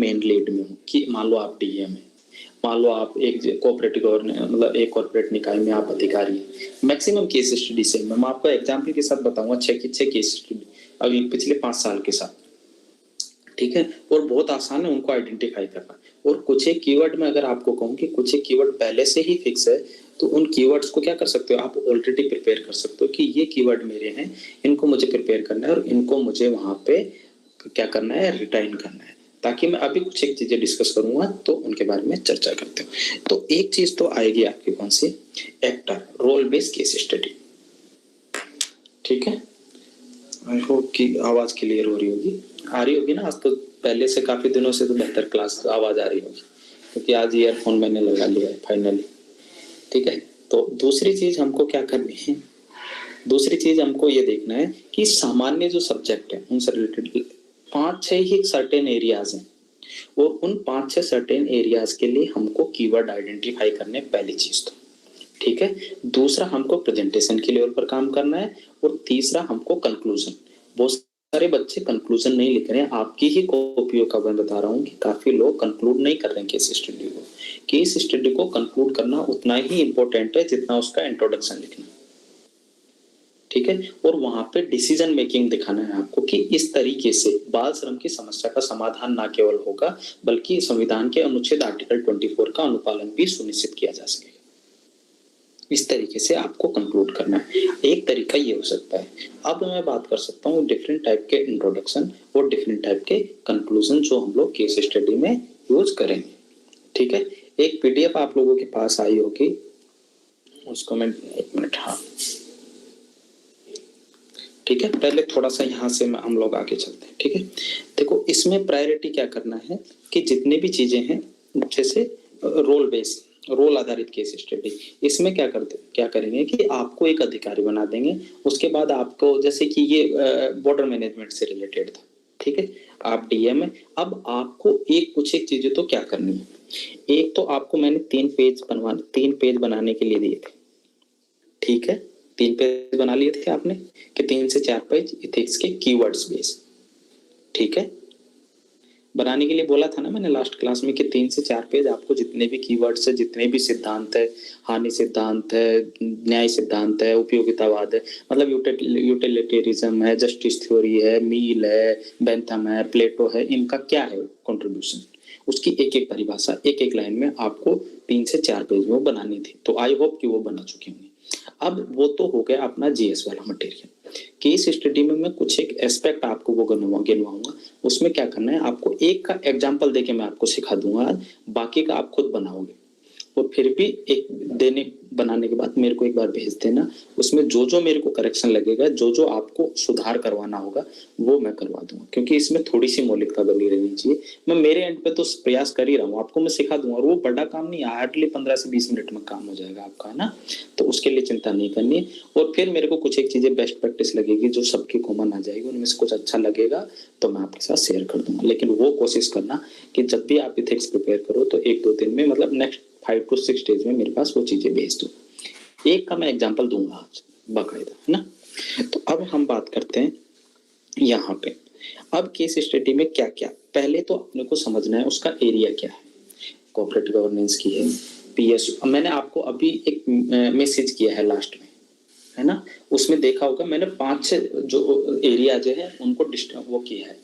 Main lead में हूँ कि मान लो आप डीएम है, मान लो आप एक कोऑपरेटिव मतलब एक कॉर्पोरेट निकाय में आप अधिकारी हैं, मैक्सिमम केस स्टडी से मैं आपको एग्जाम्पल के साथ बताऊंगा 6 केस स्टडी अभी पिछले 5 साल के साथ, ठीक है। और बहुत आसान है उनको आइडेंटिफाई करना। और कुछ एक कीवर्ड में अगर आपको कहूँ कि कुछ एक कीवर्ड पहले से ही फिक्स है, तो उन कीवर्ड्स को क्या कर सकते हो आप ऑलरेडी प्रिपेयर कर सकते हो कि ये कीवर्ड मेरे हैं, इनको मुझे प्रिपेयर करना है और इनको मुझे वहां पे क्या करना है, रिटाइन करना है, ताकि मैं अभी कुछ एक चीजें डिस्कस करूंगा तो उनके बारे में चर्चा करते हैं। तो एक चीज तो आएगी आपकी कौन सी, actor role based case study, ठीक है। आई होप कि आवाज क्लियर हो रही होगी, आ रही होगी ना। आज तो पहले से काफी दिनों से तो बेहतर क्लास आवाज आ रही होगी, क्योंकि आज ईयरफोन मैंने लगा लिया है फाइनली, ठीक है। तो दूसरी चीज हमको क्या करनी है, दूसरी चीज हमको ये देखना है कि सामान्य जो सब्जेक्ट है उनसे रिलेटेड 5-6 ही सर्टेन एरियाज हैं, और उन 5-6 सर्टेन एरियाज के लिए हमको कीवर्ड आइडेंटिफाई करने, पहली चीज तो, ठीक है। दूसरा हमको प्रेजेंटेशन के लेवल पर काम करना है, और तीसरा हमको कंक्लूजन। बहुत सारे बच्चे कंक्लूजन नहीं लिख रहे हैं, आपकी ही कॉपियों का मैं बता रहा हूँ कि काफी लोग कंक्लूड नहीं कर रहे हैं केस स्टडी को। केस स्टडी को कंक्लूड करना उतना ही इंपॉर्टेंट है जितना उसका इंट्रोडक्शन लिखना, ठीक है। और वहां पे डिसीजन मेकिंग दिखाना है आपको कि इस तरीके से बाल श्रम की समस्या का समाधान ना केवल होगा, बल्कि संविधान के अनुच्छेद आर्टिकल 24 का अनुपालन भी सुनिश्चित किया जा सकेगा। इस तरीके से आपको कंक्लूड करना है। एक तरीका ये हो सकता है। अब मैं बात कर सकता हूँ डिफरेंट टाइप के इंट्रोडक्शन और डिफरेंट टाइप के कंक्लूजन जो हम लोग केस स्टडी में यूज करेंगे, ठीक है। एक पीडीएफ आप लोगों के पास आई होगी, उसको मैं 1 मिनट, हाँ ठीक है। पहले थोड़ा सा यहाँ से हम लोग आगे चलते हैं, ठीक है। देखो इसमें प्रायोरिटी क्या करना है कि जितनी भी चीजें हैं, जैसे रोल बेस्ड, रोल आधारित केस स्टडी, इसमें क्या करेंगे कि आपको एक अधिकारी बना देंगे। उसके बाद आपको, जैसे कि ये बॉर्डर मैनेजमेंट से रिलेटेड था, ठीक है, आप डीएम है। अब आपको कुछ एक चीजें तो क्या करनी है। एक तो आपको मैंने 3 पेज बनाने के लिए दिए थे, ठीक है। 3 पेज बना लिए थे आपने कि 3 से 4 पेज इथिक्स के कीवर्ड्स बेस, ठीक है, बनाने के लिए बोला था ना मैंने लास्ट क्लास में कि 3 से 4 पेज आपको जितने भी कीवर्ड्स है, जितने भी सिद्धांत है, हानि सिद्धांत है, न्याय सिद्धांत है, उपयोगितावाद है, मतलब यूटिलिटेरिज्म है, जस्टिस थ्योरी है, मील है, बेंथम है, प्लेटो है, इनका क्या है कंट्रीब्यूशन, उसकी एक एक परिभाषा एक एक लाइन में आपको 3 से 4 पेज में बनानी थी। तो आई होप कि वो बना चुकी होंगी। अब वो तो हो गया अपना जीएस वाला मटेरियल। केस स्टडी में मैं कुछ एक एस्पेक्ट आपको वो गिनवाऊंगा। उसमें क्या करना है, आपको एक का एग्जांपल देके मैं आपको सिखा दूंगा, बाकी का आप खुद बनाओगे। और फिर भी एक बनाने के बाद मेरे को एक बार भेज देना, उसमें जो जो मेरे को करेक्शन लगेगा, जो जो आपको सुधार करवाना होगा वो मैं करवा दूंगा, क्योंकि इसमें थोड़ी सी मौलिकता बनी रहनी चाहिए। मैं मेरे एंड पे तो प्रयास कर ही रहा हूँ, आपको मैं सिखा दूंगा, और वो बड़ा काम नहीं है, हार्डली 15 से 20 मिनट में काम हो जाएगा आपका, है ना। तो उसके लिए चिंता नहीं करनी। और फिर मेरे को कुछ एक चीजें बेस्ट प्रैक्टिस लगेगी जो सबकी कॉमन आ जाएगी, उनमें से कुछ अच्छा लगेगा तो मैं आपके साथ शेयर कर दूंगा। लेकिन वो कोशिश करना कि जब भी आप इथिक्स प्रिपेयर करो तो 1-2 दिन में, मतलब नेक्स्ट 5 to 6 डेज में मेरे पास वो चीजें भेज दो। एक का मैं एग्जांपल दूंगा आज बाकायदा, है ना। तो अब हम बात करते हैं यहाँ पे, अब केस स्टडी में क्या क्या, पहले तो अपने को समझना है उसका एरिया क्या है। कॉर्पोरेट गवर्नेंस की है, पीएसयू, मैंने आपको अभी एक मैसेज किया है लास्ट में, है ना, उसमें देखा होगा मैंने 5-6 जो एरिया जो है उनको वो किया है,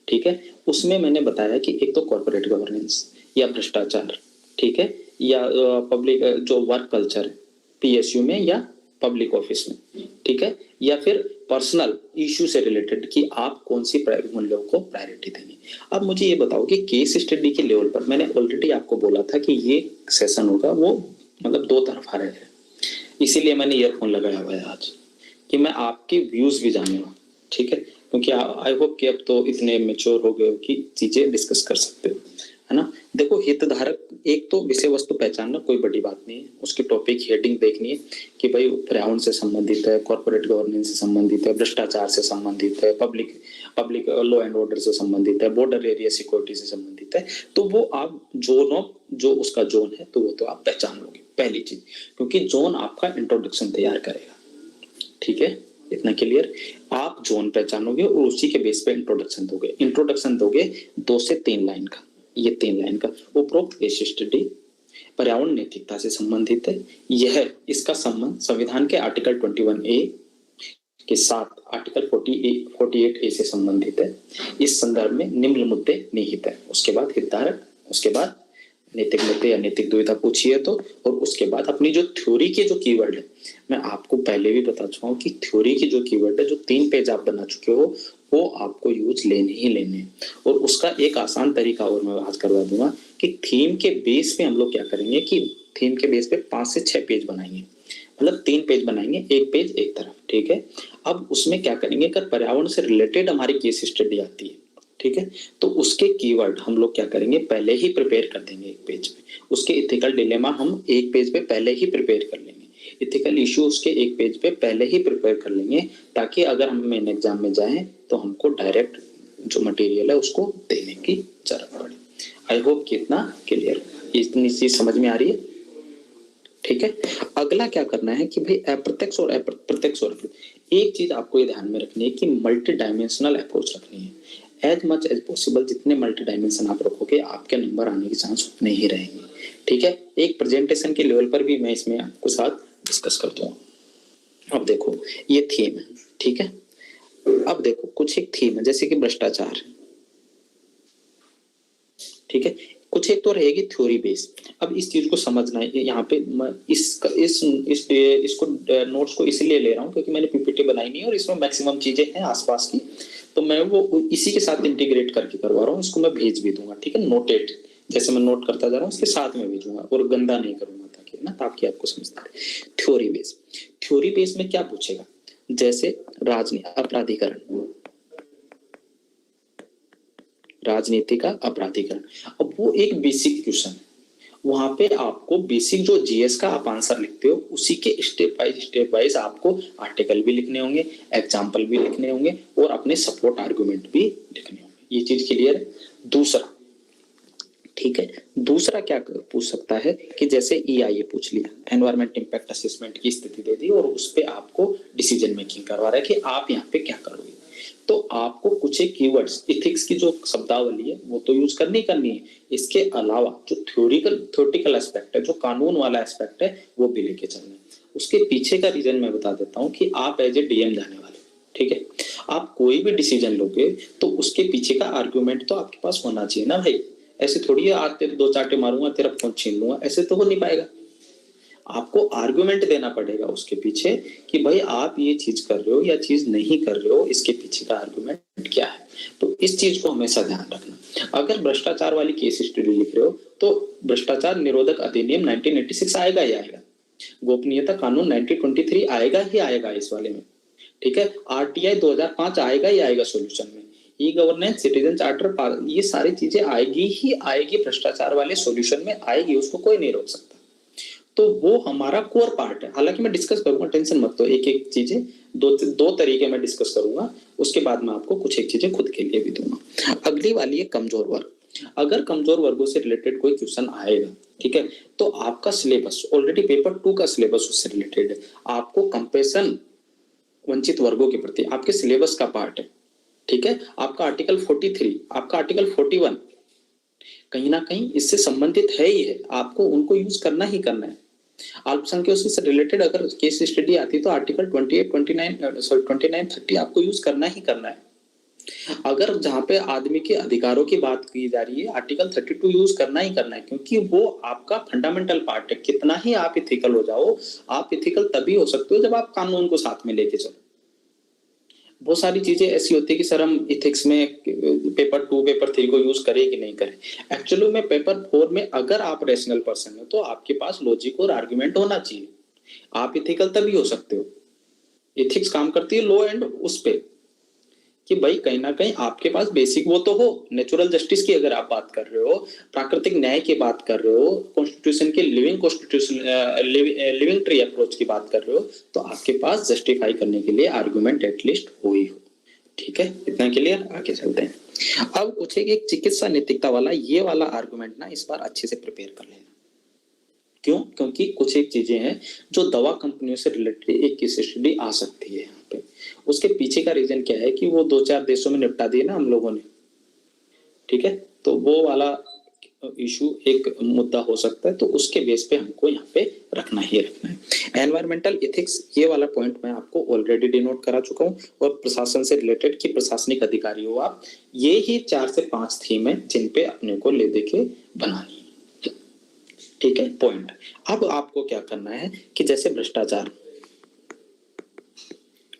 ठीक है। उसमें मैंने बताया कि एक तो कॉर्पोरेट गवर्नेंस या भ्रष्टाचार, ठीक है, या पब्लिक जो वर्क कल्चर है पीएसयू में या पब्लिक ऑफिस में, ठीक है, या फिर पर्सनल इश्यू से रिलेटेड कि आप कौन सी मूल्यों को प्रायोरिटी देंगे। अब मुझे ये बताओ कि केस स्टडी के लेवल पर मैंने ऑलरेडी आपको बोला था कि ये सेशन होगा वो मतलब 2 तरफा रहेगा, इसीलिए मैंने ईयरफोन लगाया हुआ है आज कि मैं आपके व्यूज भी जानूंगा, ठीक है, क्योंकि आई होप कि अब तो इतने मेच्योर हो गए हो कि चीजें डिस्कस कर सकते हो, है ना। देखो हितधारक, एक तो विषय वस्तु पहचानना कोई बड़ी बात नहीं है, उसकी टॉपिक हेडिंग देखनी है कि भाई पर्यावरण से संबंधित है, कॉर्पोरेट गवर्नेंस से संबंधित है, भ्रष्टाचार से संबंधित है, पब्लिक लॉ एंड ऑर्डर से संबंधित है, बॉर्डर एरिया सिक्योरिटी से संबंधित है। तो वो आप जो उसका जोन है तो वो तो आप पहचान लोगे पहली चीज, क्योंकि जोन आपका इंट्रोडक्शन तैयार करेगा, ठीक है, इतना क्लियर। आप जोन पहचानोगे और उसी के बेस पे इंट्रोडक्शन दोगे 2 से 3 लाइन का, ये 3 लाइन का उपरोक्त केस स्टडी पर्यावरण नैतिकता से संबंधित है। यह इसका संबंध संविधान के आर्टिकल 21A के साथ आर्टिकल 48A से संबंधित है। इस संदर्भ में निम्न मुद्दे निहित है। उसके बाद हितधारक, उसके बाद नैतिक मुद्दे या नैतिक दुविधा पूछिए तो, और उसके बाद अपनी जो थ्योरी के जो कीवर्ड है, मैं आपको पहले भी बता चुका हूँ कि थ्योरी की जो कीवर्ड है, जो 3 पेज आप बना चुके हो, वो आपको यूज लेने ही लेने। और उसका एक आसान तरीका और मैं आज करवा दूंगा कि थीम के बेस पे हम लोग क्या करेंगे कि थीम के बेस पे 5 से 6 पेज बनाएंगे, मतलब 3 पेज बनाएंगे, एक पेज एक तरफ, ठीक है। अब उसमें क्या करेंगे, अगर पर्यावरण से रिलेटेड हमारी केस स्टडी आती है, ठीक है, तो उसके कीवर्ड हम लोग क्या करेंगे, पहले ही प्रिपेयर कर देंगे एक पेज पे। उसके इथिकल डिलेमा हम एक पेज पे पहले ही प्रिपेयर कर लेंगे, इथिकल इश्यू उसके एक पेज पे पहले ही प्रिपेयर कर लेंगे, ताकि अगर हम मेन एग्जाम में जाएं तो हमको डायरेक्ट जो मटेरियल है उसको देने की जरूरत पड़े। आई होप कि इतना क्लियर, इतनी चीज समझ में आ रही है, ठीक है। अगला क्या करना है कि भाई अप्रत्यक्ष और अप्रत्यक्ष और एक चीज आपको ये ध्यान में रखनी है कि मल्टी डायमेंशनल अप्रोच रखनी है। एज मच एज पॉसिबल जितने मल्टी डायमेंशन आप रखोगे, आपके नंबर आने के चांस उतने ही रहेंगे, ठीक है। एक प्रेजेंटेशन के लेवल पर भी मैं इसमें आपको साथ डिस्कस कर दूंगा। अब देखो ये थीम है, ठीक है। अब देखो कुछ एक थीम है, जैसे कि भ्रष्टाचार, ठीक है, कुछ एक तो रहेगी थ्योरी बेस। अब इस चीज को समझना है, यहाँ पे इसको नोट्स को इसलिए ले रहा हूँ क्योंकि मैंने पीपीटी बनाई नहीं है और इसमें मैक्सिमम चीजें हैं आसपास की, तो मैं वो इसी के साथ इंटीग्रेट करके करवा रहा हूँ। इसको मैं भेज भी दूंगा, ठीक है, नोटेड, जैसे मैं नोट करता जा रहा हूँ उसके साथ में भेजूंगा और गंदा नहीं करूंगा, ताकि ना, ताकि आपको समझता है। थ्योरी बेस में क्या पूछेगा, जैसे अपराधीकरण, राजनीति का अपराधीकरण। अब वो एक बेसिक क्वेश्चन है, वहां पे आपको बेसिक जो जीएस का आप आंसर लिखते हो उसी के स्टेप वाइज आपको आर्टिकल भी लिखने होंगे, एग्जाम्पल भी लिखने होंगे और अपने सपोर्ट आर्गुमेंट भी लिखने होंगे। ये चीज क्लियर है। दूसरा, ठीक है, दूसरा क्या पूछ सकता है कि जैसे EIA पूछ लिया, एनवायरमेंट इंपैक्ट असेसमेंट की स्थिति दे दी और उस पर आपको डिसीजन मेकिंग करवा रहा है कि आप यहाँ पे क्या करोगे, तो आपको कुछ एक कीवर्ड्स, इथिक्स की जो शब्दावली है वो तो यूज करनी है। इसके अलावा जो थ्योरेटिकल एस्पेक्ट है, जो कानून वाला एस्पेक्ट है, वो भी लेके चलना है। उसके पीछे का रीजन मैं बता देता हूँ कि आप एज ए डीएम जाने वाले, ठीक है, आप कोई भी डिसीजन लोगे तो उसके पीछे का आर्गुमेंट तो आपके पास होना चाहिए ना भाई। ऐसे थोड़ी है आज तेरे 2 चांटे मारूंगा तेरा फोन छीन लूंगा, ऐसे तो हो नहीं पाएगा। आपको आर्गुमेंट देना पड़ेगा उसके पीछे कि भाई आप ये चीज कर रहे हो या चीज नहीं कर रहे हो, इसके पीछे का आर्गुमेंट क्या है। तो इस चीज को हमेशा ध्यान रखना। अगर भ्रष्टाचार वाली केस स्टडी लिख रहे हो तो भ्रष्टाचार निरोधक अधिनियम 1986 आएगा ही आएगा, गोपनीयता कानून 1923 आएगा ही आएगा इस वाले में, ठीक है, RTI 2005 आएगा ही आएगा सोल्यूशन में, ई गवर्नेंस, सिटीजन चार्टर, ये सारी चीजें आएगी ही आएगी, भ्रष्टाचार वाले सोल्यूशन में आएगी, उसको कोई नहीं रोक सकता। तो वो हमारा कोर पार्ट है। हालांकि मैं डिस्कस करूंगा, टेंशन मत लो, एक एक चीजें दो तरीके में डिस्कस करूंगा, उसके बाद मैं आपको कुछ एक चीजें खुद के लिए भी दूंगा। अगली वाली है कमजोर वर्ग। अगर कमजोर वर्गों से रिलेटेड कोई क्वेश्चन आएगा, ठीक है, तो आपका सिलेबस ऑलरेडी पेपर 2 का सिलेबस उससे रिलेटेड है। आपको कंपेरिजन वंचित वर्गों के प्रति आपके सिलेबस का पार्ट है, ठीक है। आपका आर्टिकल 43, आपका आर्टिकल 41 कहीं ना कहीं इससे संबंधित है ही है, आपको उनको यूज करना ही करना है। अल्पसंख्यकों से रिलेटेड अगर केस स्टडी आती तो आर्टिकल 28, 29, 30 आपको यूज करना ही करना है। अगर जहां पे आदमी के अधिकारों की बात की जा रही है, आर्टिकल 32 यूज करना ही करना है, क्योंकि वो आपका फंडामेंटल पार्ट है। कितना ही आप इथिकल हो जाओ, आप इथिकल तभी हो सकते हो जब आप कानून को साथ में लेके चलो। बहुत सारी चीजें ऐसी होती है कि सर हम इथिक्स में पेपर 2 पेपर 3 को यूज करें कि नहीं करें। एक्चुअली में पेपर 4 में अगर आप रेशनल पर्सन हो तो आपके पास लॉजिक और आर्गुमेंट होना चाहिए, आप इथिकल तभी हो सकते हो। इथिक्स काम करती है लॉ एंड उस पे कि भाई कहीं ना कहीं आपके पास बेसिक वो तो हो। नेचुरल जस्टिस की अगर आप बात कर रहे हो, प्राकृतिक न्याय की बात कर रहे हो, कॉन्स्टिट्यूशन के लिविंग ट्री अप्रोच की बात कर रहे हो, तो आपके पास जस्टिफाई करने के लिए आर्गुमेंट एटलीस्ट हो ही हो, ठीक है। इतना क्लियर, आगे चलते हैं। अब कुछ एक चिकित्सा नैतिकता वाला, ये वाला आर्गुमेंट ना इस बार अच्छे से प्रिपेयर कर लेना। क्यों? क्योंकि कुछ एक चीजें हैं जो दवा कंपनियों से रिलेटेड एक केस स्टडी आ सकती है यहाँ पे। उसके पीछे का रीजन क्या है कि वो 2-4 देशों में निपटा दिए ना हम लोगों ने, ठीक है, तो वो वाला इशू एक मुद्दा हो सकता है, तो उसके बेस पे हमको यहाँ पे रखना ही रखना है। एनवायरमेंटल एथिक्स, ये वाला पॉइंट मैं आपको ऑलरेडी डिनोट करा चुका हूँ, और प्रशासन से रिलेटेड कि प्रशासनिक अधिकारी हो आप, ये ही 4 से 5 थीम है जिन पे अपने को ले दे के बनानी है, ठीक है पॉइंट। अब आपको क्या करना है कि जैसे भ्रष्टाचार,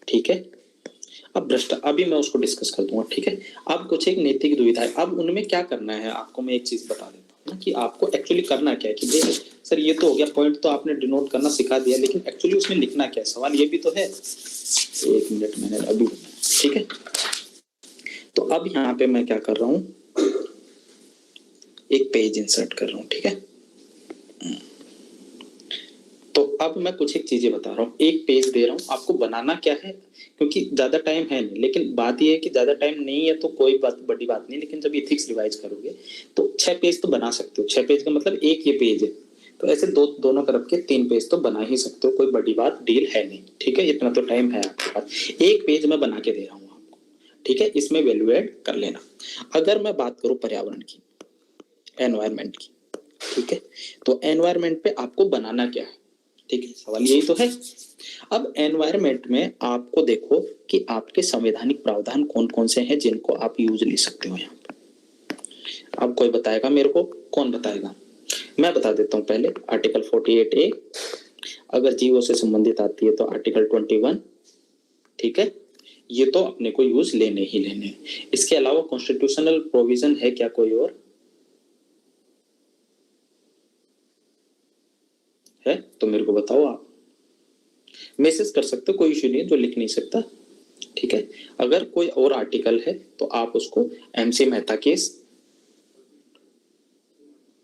ठीक है, अब अभी मैं उसको डिस्कस कर दूंगा, ठीक है। अब कुछ एक नैतिक दुविधा है, अब उनमें क्या करना है आपको मैं एक चीज बता देता हूँ ना, कि आपको एक्चुअली करना क्या है कि भाई सर ये तो हो गया, पॉइंट तो आपने डिनोट करना सिखा दिया, लेकिन एक्चुअली उसमें लिखना क्या है, सवाल ये भी तो है। 1 मिनट मैंने अभी, ठीक है। तो अब यहाँ पे मैं क्या कर रहा हूँ, एक पेज इंसर्ट कर रहा हूँ, ठीक है। तो अब मैं कुछ एक चीजें बता रहा हूँ, एक पेज दे रहा हूँ आपको, बनाना क्या है, क्योंकि ज्यादा टाइम है नहीं, लेकिन बात ये है कि ज्यादा टाइम नहीं है तो कोई बात बड़ी बात नहीं, लेकिन जब इथिक्स रिवाइज करोगे तो 6 पेज तो बना सकते हो। 6 पेज का मतलब एक ये पेज है, तो ऐसे दोनों तरफ के 3 पेज तो बना ही सकते हो, कोई बड़ी बात डील है नहीं, ठीक है। इतना तो टाइम है आपके पास, एक पेज मैं बना के दे रहा हूँ आपको, ठीक है। इसमें वैल्यू एड कर लेना। अगर मैं बात करूँ पर्यावरण की, एनवायरमेंट की, ठीक है, तो एनवायरमेंट पे आपको बनाना क्या है, ठीक है, सवाल यही तो है। अब एनवायरमेंट में आपको देखो कि आपके संवैधानिक प्रावधान कौन कौन से हैं जिनको आप यूज ले सकते हो यहाँ पे। अब कोई बताएगा मेरे को, कौन बताएगा? मैं बता देता हूँ पहले। आर्टिकल 48A, अगर जीवों से संबंधित आती है तो आर्टिकल 21, ठीक है, ये तो अपने को यूज लेने ही लेने। इसके अलावा कॉन्स्टिट्यूशनल प्रोविजन है क्या कोई और है तो मेरे को बताओ, आप मैसेज कर सकते हो, कोई इश्यू नहीं है, जो लिख नहीं सकता, ठीक है। अगर कोई और आर्टिकल है तो आप उसको MC मेहता केस,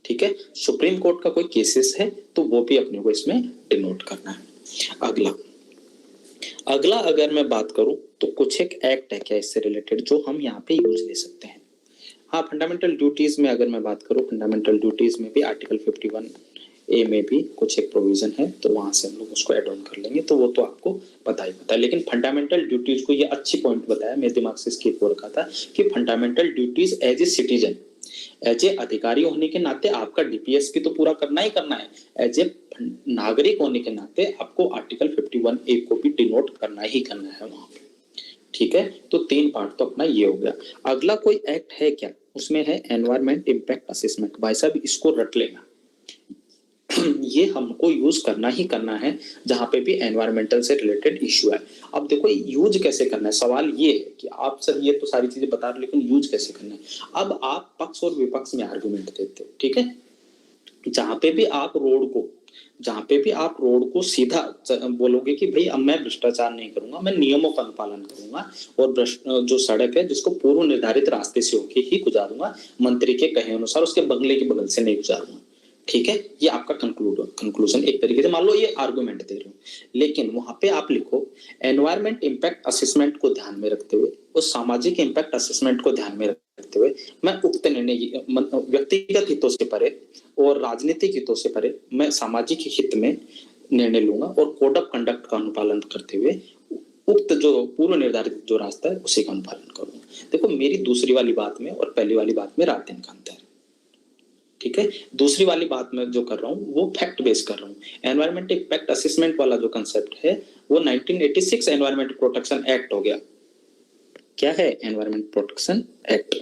ठीक है, सुप्रीम कोर्ट का कोई केसेस है तो वो भी अपने को इसमें डिनोट करना है। अगला अगर मैं बात करूं तो कुछ एक एक्ट है क्या इससे रिलेटेड जो हम यहाँ पे यूज ले सकते हैं। हाँ, फंडामेंटल ड्यूटीज में अगर मैं बात करूं, फंडामेंटल ड्यूटीज में भी आर्टिकल 51A में भी कुछ एक प्रोविजन है, तो वहां से हम लोग उसको एड ऑन कर लेंगे, तो वो तो आपको पता ही पता है। लेकिन फंडामेंटल ड्यूटीज को, ये अच्छी पॉइंट बताया, मेरे दिमाग से स्किप हो रखा था कि fundamental duties as a citizen, as a अधिकारी होने के नाते आपका DPS भी तो पूरा करना ही करना है, एज ए नागरिक होने के नाते आपको आर्टिकल 51A को भी डिनोट करना ही करना है वहां पे, ठीक है। तो 3 पार्ट तो अपना ये हो गया। अगला कोई एक्ट है क्या, उसमें है एनवायरमेंट इम्पैक्ट असेसमेंट। भाई साहब इसको रट लेना, ये हमको यूज करना ही करना है जहां पे भी एनवायरमेंटल से रिलेटेड इश्यू है। अब देखो यूज कैसे करना है, सवाल ये है कि आप सर ये तो सारी चीजें बता रहे, लेकिन यूज कैसे करना है। अब आप पक्ष और विपक्ष में आर्गुमेंट देते हो, ठीक है। जहां पे भी आप रोड को सीधा बोलोगे कि भाई अब मैं भ्रष्टाचार नहीं करूंगा, मैं नियमों का अनुपालन करूंगा, और जो सड़क है जिसको पूर्व निर्धारित रास्ते से होके ही गुजारूंगा, मंत्री के कहे अनुसार उसके बंगले के बगल से नहीं गुजारूंगा, ठीक है। ये आपका कंक्लूजन एक तरीके से मान लो, ये आर्गुमेंट दे रहे हो। लेकिन वहां पे आप लिखो एनवायरमेंट इम्पैक्ट असेसमेंट को ध्यान में रखते हुए, उस सामाजिक इम्पैक्ट असेसमेंट को ध्यान में रखते हुए, मैं उक्त निर्णय व्यक्तिगत हितों से परे और राजनीतिक हितों से परे मैं सामाजिक हित में निर्णय लूंगा, और कोड ऑफ कंडक्ट का अनुपालन करते हुए उक्त जो पूर्व निर्धारित जो रास्ता है उसी का अनुपालन करूंगा। देखो मेरी दूसरी वाली बात में और पहली वाली बात में रात दिन का अंतर है, ठीक है। दूसरी वाली बात में जो कर रहा हूँ वो फैक्ट बेस कर रहा हूँ। एनवायरमेंट इम्पैक्ट असेसमेंट वाला जो कंसेप्ट है वो 1986 एनवायरमेंट प्रोटेक्शन एक्ट हो गया। क्या है? एनवायरमेंट प्रोटेक्शन एक्ट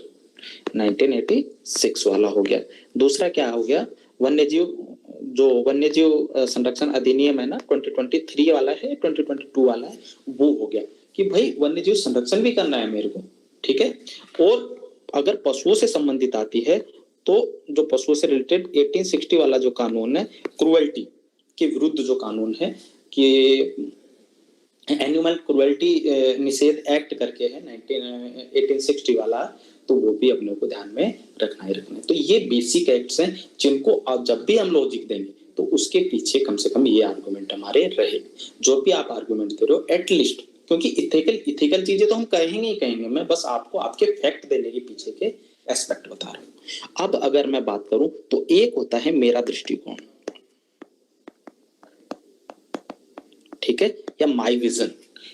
1986 वाला हो गया। दूसरा क्या हो गया? वन्यजीव संरक्षण अधिनियम है ना, 2023 वाला है, 2022 वाला है, वो हो गया कि भाई वन्यजीव संरक्षण भी करना है मेरे को, ठीक है। और अगर पशुओं से संबंधित आती है तो जो पशुओं से रिलेटेड 1860 वाला जो कानून है, क्रुएल्टी के विरुद्ध जो कानून है कि एनिमल क्रुएल्टी निषेध एक्ट करके है 1860 वाला, तो वो भी अपने को ध्यान में रखना ही रखना है। तो ये बेसिक एक्ट्स हैं जिनको जब भी हम लॉजिक देंगे तो उसके पीछे कम से कम ये आर्गुमेंट हमारे रहे। जो भी आप आर्गुमेंट दे रहे हो एटलीस्ट, क्योंकि इथिकल चीजें तो हम कहेंगे ही कहेंगे, मैं बस आपको आपके फैक्ट देने के पीछे के एस्पेक्ट बता रहा हूं। अब अगर मैं बात करूं तो एक होता है मेरा दृष्टिकोण, ठीक है, या माय विजन।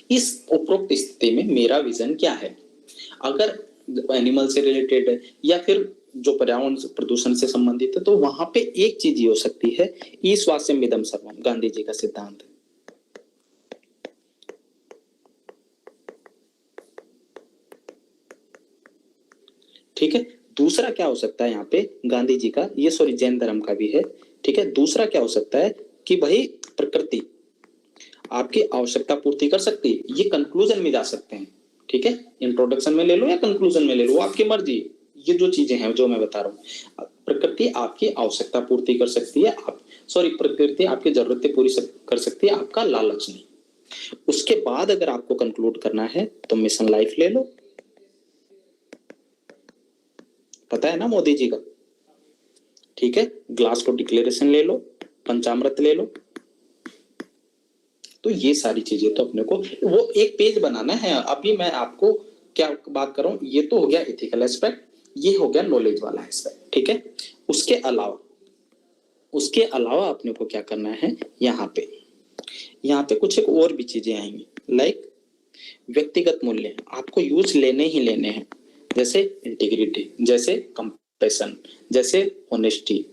इस उपरोक्त स्थिति में मेरा विजन क्या है, अगर एनिमल से रिलेटेड है या फिर जो पर्यावरण प्रदूषण से संबंधित है, तो वहां पे एक चीज ये हो सकती है, ई स्वास्थ्यम इदम सर्वम, गांधी जी का सिद्धांत। ठीक है, दूसरा क्या हो सकता है यहाँ पे गांधी जी का, ये सॉरी जैन धर्म का भी है। ठीक है, दूसरा क्या हो सकता है कि भाई प्रकृति आपकी आवश्यकता पूर्ति कर सकती है, ये कंक्लूजन में जा सकते हैं। ठीक है, इंट्रोडक्शन में ले लो या कंक्लूजन में ले लो, आपकी मर्जी। ये जो चीजें हैं जो मैं बता रहा हूँ, प्रकृति आपकी आवश्यकता पूर्ति कर सकती है, आप सॉरी प्रकृति आपकी जरूरतें पूरी कर सकती है, आपका लालच नहीं। उसके बाद अगर आपको कंक्लूड करना है तो मिशन लाइफ ले लो, पता है ना मोदी जी का। ठीक है, ग्लासगो डिक्लेरेशन ले लो, पंचामृत ले लो। तो ये सारी चीजें तो अपने को वो एक पेज बनाना है। अभी मैं आपको क्या बात कर रहा हूं, ये तो हो गया एथिकल एस्पेक्ट, ये हो गया नॉलेज वाला एस्पेक्ट। ठीक है, उसके अलावा अपने को क्या करना है, यहाँ पे कुछ एक और भी चीजें आएंगी, लाइक व्यक्तिगत मूल्य आपको यूज लेने ही लेने हैं, जैसे इंटीग्रिटी, जैसे कंपैशन, जैसे ऑनेस्टी।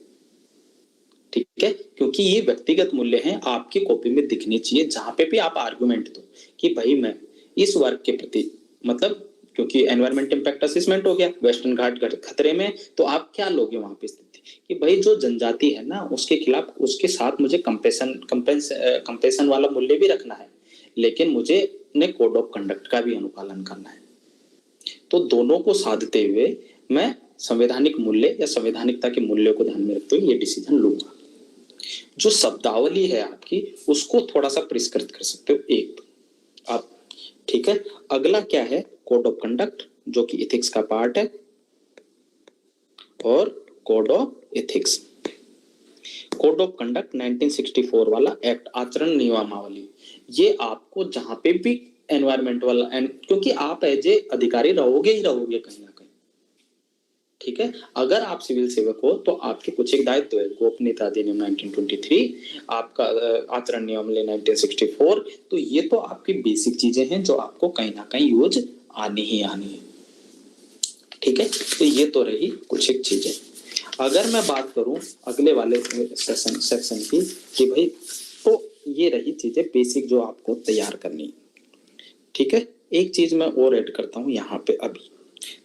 ठीक है, क्योंकि ये व्यक्तिगत मूल्य हैं, आपकी कॉपी में दिखनी चाहिए जहां पे भी आप आर्गुमेंट दो कि भाई मैं इस वर्ग के प्रति, मतलब क्योंकि एनवायरमेंट इंपैक्ट असेसमेंट हो गया, वेस्टर्न घाट खतरे में, तो आप क्या लोगे वहां पे स्थिति कि भाई जो जनजाति है ना उसके खिलाफ, उसके साथ मुझे कंपेशन वाला मूल्य भी रखना है, लेकिन मुझे अपने कोड ऑफ कंडक्ट का भी अनुपालन करना है। तो दोनों को साधते हुए मैं संवैधानिक मूल्य या संवैधानिकता के मूल्य को ध्यान में रखते हुए ये डिसीजन लूंगा। जो शब्दावली है आपकी उसको थोड़ा सा परिष्कृत कर सकते हो एक आप। ठीक है, अगला क्या है, कोड ऑफ कंडक्ट जो कि एथिक्स का पार्ट है, और code of ethics, code of conduct 1964 वाला एक्ट, आचरण नियमावली। ये आपको जहां पे भी एनवायरमेंट वाला, क्योंकि आप एज ए अधिकारी रहोगे ही रहोगे कहीं ना कहीं। ठीक है, अगर आप सिविल सेवक हो तो आपके कुछ एक दायित्व है, गोपनीयता अधिनियम 1923, आपका आचरण नियमावली 1964, तो ये तो आपकी बेसिक चीजें हैं जो आपको कहीं ना कहीं यूज आनी ही आनी है। ठीक है, तो ये तो रही कुछ एक चीजें। अगर मैं बात करूं अगले वाले सेक्शन की कि भाई, तो ये रही चीजें बेसिक जो आपको तैयार करनी है। ठीक है, एक चीज मैं और ऐड करता हूं यहाँ पे, अभी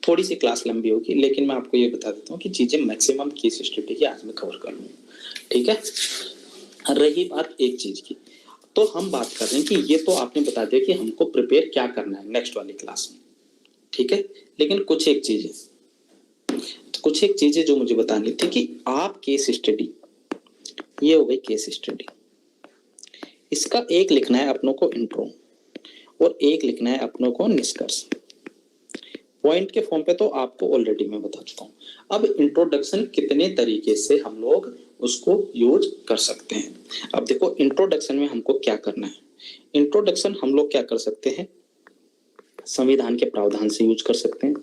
थोड़ी सी क्लास लंबी होगी लेकिन मैं आपको ये बता देता हूँ कि चीजें मैक्सिमम केस स्टडी की आज मैं कवर कर लूंगा। ठीक है, रही बात एक चीज की, तो हम बात कर रहे हैं कि ये तो आपने बता दिया कि हमको प्रिपेयर क्या करना है नेक्स्ट वाली क्लास में। ठीक है, लेकिन कुछ एक चीजें जो मुझे बतानी थी कि आप केस स्टडी, ये हो गई केस स्टडी, इसका एक लिखना है अपनों को इंट्रो और एक लिखना है अपनों को निष्कर्ष। पॉइंट के फॉर्म पे तो आपको ऑलरेडी मैं बता चुका हूं। अब इंट्रोडक्शन कितने तरीके से हम लोग उसको यूज कर सकते हैं। अब देखो इंट्रोडक्शन में हमको क्या करना है, इंट्रोडक्शन हम लोग क्या कर सकते हैं, संविधान के प्रावधान से यूज कर सकते हैं।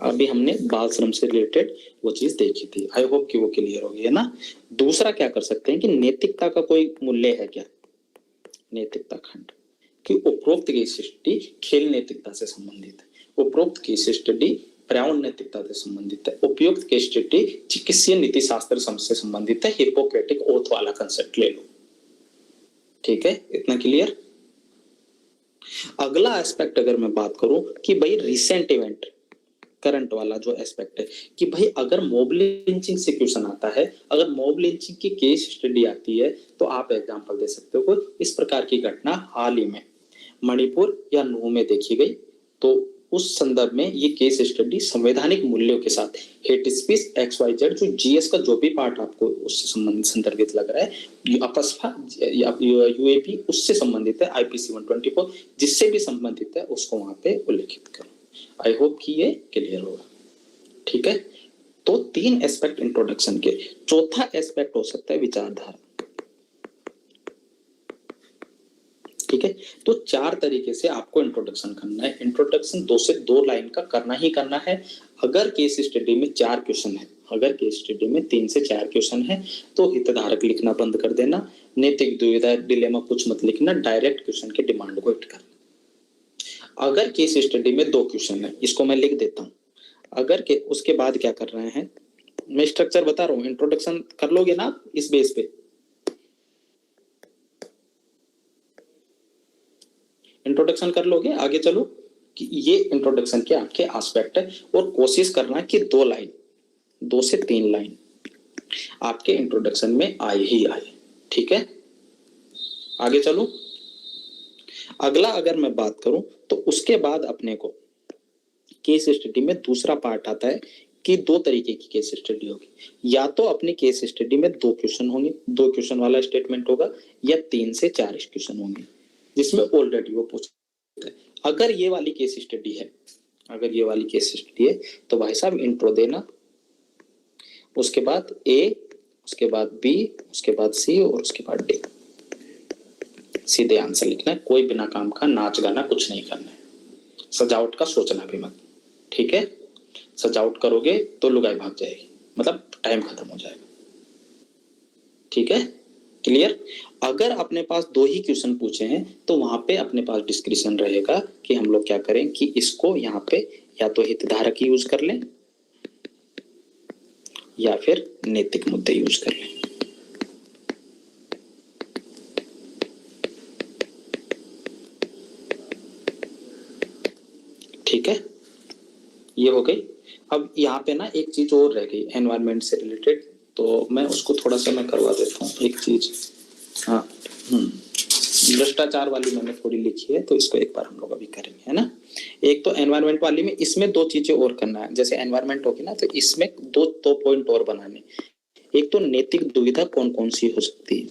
अभी हमने बाल श्रम से रिलेटेड वो चीज देखी थी, आई होप कि वो क्लियर होगी, है ना। दूसरा क्या कर सकते हैं कि नैतिकता का कोई मूल्य है क्या, नैतिकता खंड, कि उपरोक्त केस स्टडी खेल नैतिकता से संबंधित है, उपरोक्त केस स्टडी पर्यावरण नैतिकता से संबंधित है, उपयुक्त केस स्टडी चिकित्सीय नीति शास्त्र से संबंधित है, हिपोक्रेटिक ओथ वाला कंसेप्ट ले लो। ठीक है, इतना क्लियर। अगला एस्पेक्ट अगर मैं बात करूं कि भाई रिसेंट इवेंट, करंट वाला जो एस्पेक्ट है कि भाई अगर मॉब लिंचिंग से क्वेश्चन आता है, अगर मॉब लिंचिंग की केस स्टडी आती है तो आप एग्जांपल दे सकते हो कोई इस प्रकार की घटना हाल ही में मणिपुर या नूह में देखी गई, तो उस संदर्भ में ये केस स्टडी संवैधानिक मूल्यों के साथ हेट स्पीच XYZ जो जीएस का जो भी पार्ट आपको उससे संबंधित संदर्भित लग रहा है, अपस्फा यूएपी उससे संबंधित है, IPC 124 जिससे भी संबंधित है उसको वहां पे उल्लेखित करो। आई होप कि ये क्लियर होगा। ठीक है, तो 3 एस्पेक्ट इंट्रोडक्शन के। चौथा एस्पेक्ट हो सकता है विचारधारा। ठीक है, तो 4 तरीके से आपको इंट्रोडक्शन करना है। इंट्रोडक्शन 2 से 2 लाइन का करना ही करना है। अगर केस स्टडी में 4 क्वेश्चन है, अगर केस स्टडी में 3 से 4 क्वेश्चन है तो हितधारक लिखना बंद कर देना, नैतिक दुविधा डिलेमा कुछ मत लिखना, डायरेक्ट क्वेश्चन के डिमांड को हिट करना। अगर केस स्टडी में 2 क्वेश्चन है, इसको मैं लिख देता हूं, अगर के उसके बाद क्या कर रहे हैं, मैं स्ट्रक्चर बता रहा हूँ, इंट्रोडक्शन कर लोगे ना आप इस बेस पे, इंट्रोडक्शन कर लोगे, आगे चलो कि ये इंट्रोडक्शन के आपके एस्पेक्ट है, और कोशिश करना कि 2 से 3 लाइन आपके इंट्रोडक्शन में आए ही आए, ठीक है। आगे चलो, अगला अगर मैं बात करूं तो उसके बाद अपने को केस स्टडी में दूसरा पार्ट आता है कि 2 तरीके की केस स्टडी होगी, या तो अपनी केस स्टडी में 2 क्वेश्चन होंगे, 2 क्वेश्चन वाला स्टेटमेंट होगा, या 3 से 4 क्वेश्चन होंगे जिसमें ऑलरेडी वो पूछता है। अगर ये वाली केस स्टडी है, अगर ये वाली केस स्टडी है तो भाई साहब इंट्रो देना, उसके बाद ए, उसके बाद बी, उसके बाद सी और उसके बाद डी, सीधे आंसर लिखना है, कोई बिना काम का नाच गाना कुछ नहीं करना है, सजावट का सोचना भी मत, ठीक है। सजावट करोगे तो लुगाई भाग जाएगी, मतलब टाइम खत्म हो जाएगा, ठीक है, क्लियर। अगर अपने पास 2 ही क्वेश्चन पूछे हैं तो वहां पे अपने पास डिस्क्रिप्शन रहेगा कि हम लोग क्या करें कि इसको यहाँ पे या तो हितधारक यूज कर लें या फिर नैतिक मुद्दे यूज कर लें, ठीक है, ये हो गई। अब यहाँ पे ना एक चीज और रह गई एनवायरनमेंट से रिलेटेड, तो मैं उसको थोड़ा सा मैं करवा देता हूँ एक चीज। हाँ, भ्रष्टाचार वाली मैंने थोड़ी लिखी है, तो इसको एक बार हम लोग अभी करेंगे, है ना। एक तो एनवायरनमेंट वाली में इसमें 2 चीजें और करना है, जैसे एनवायरनमेंट होगी ना तो इसमें दो पॉइंट और बनाने। एक तो नैतिक दुविधा कौन कौन सी हो सकती है,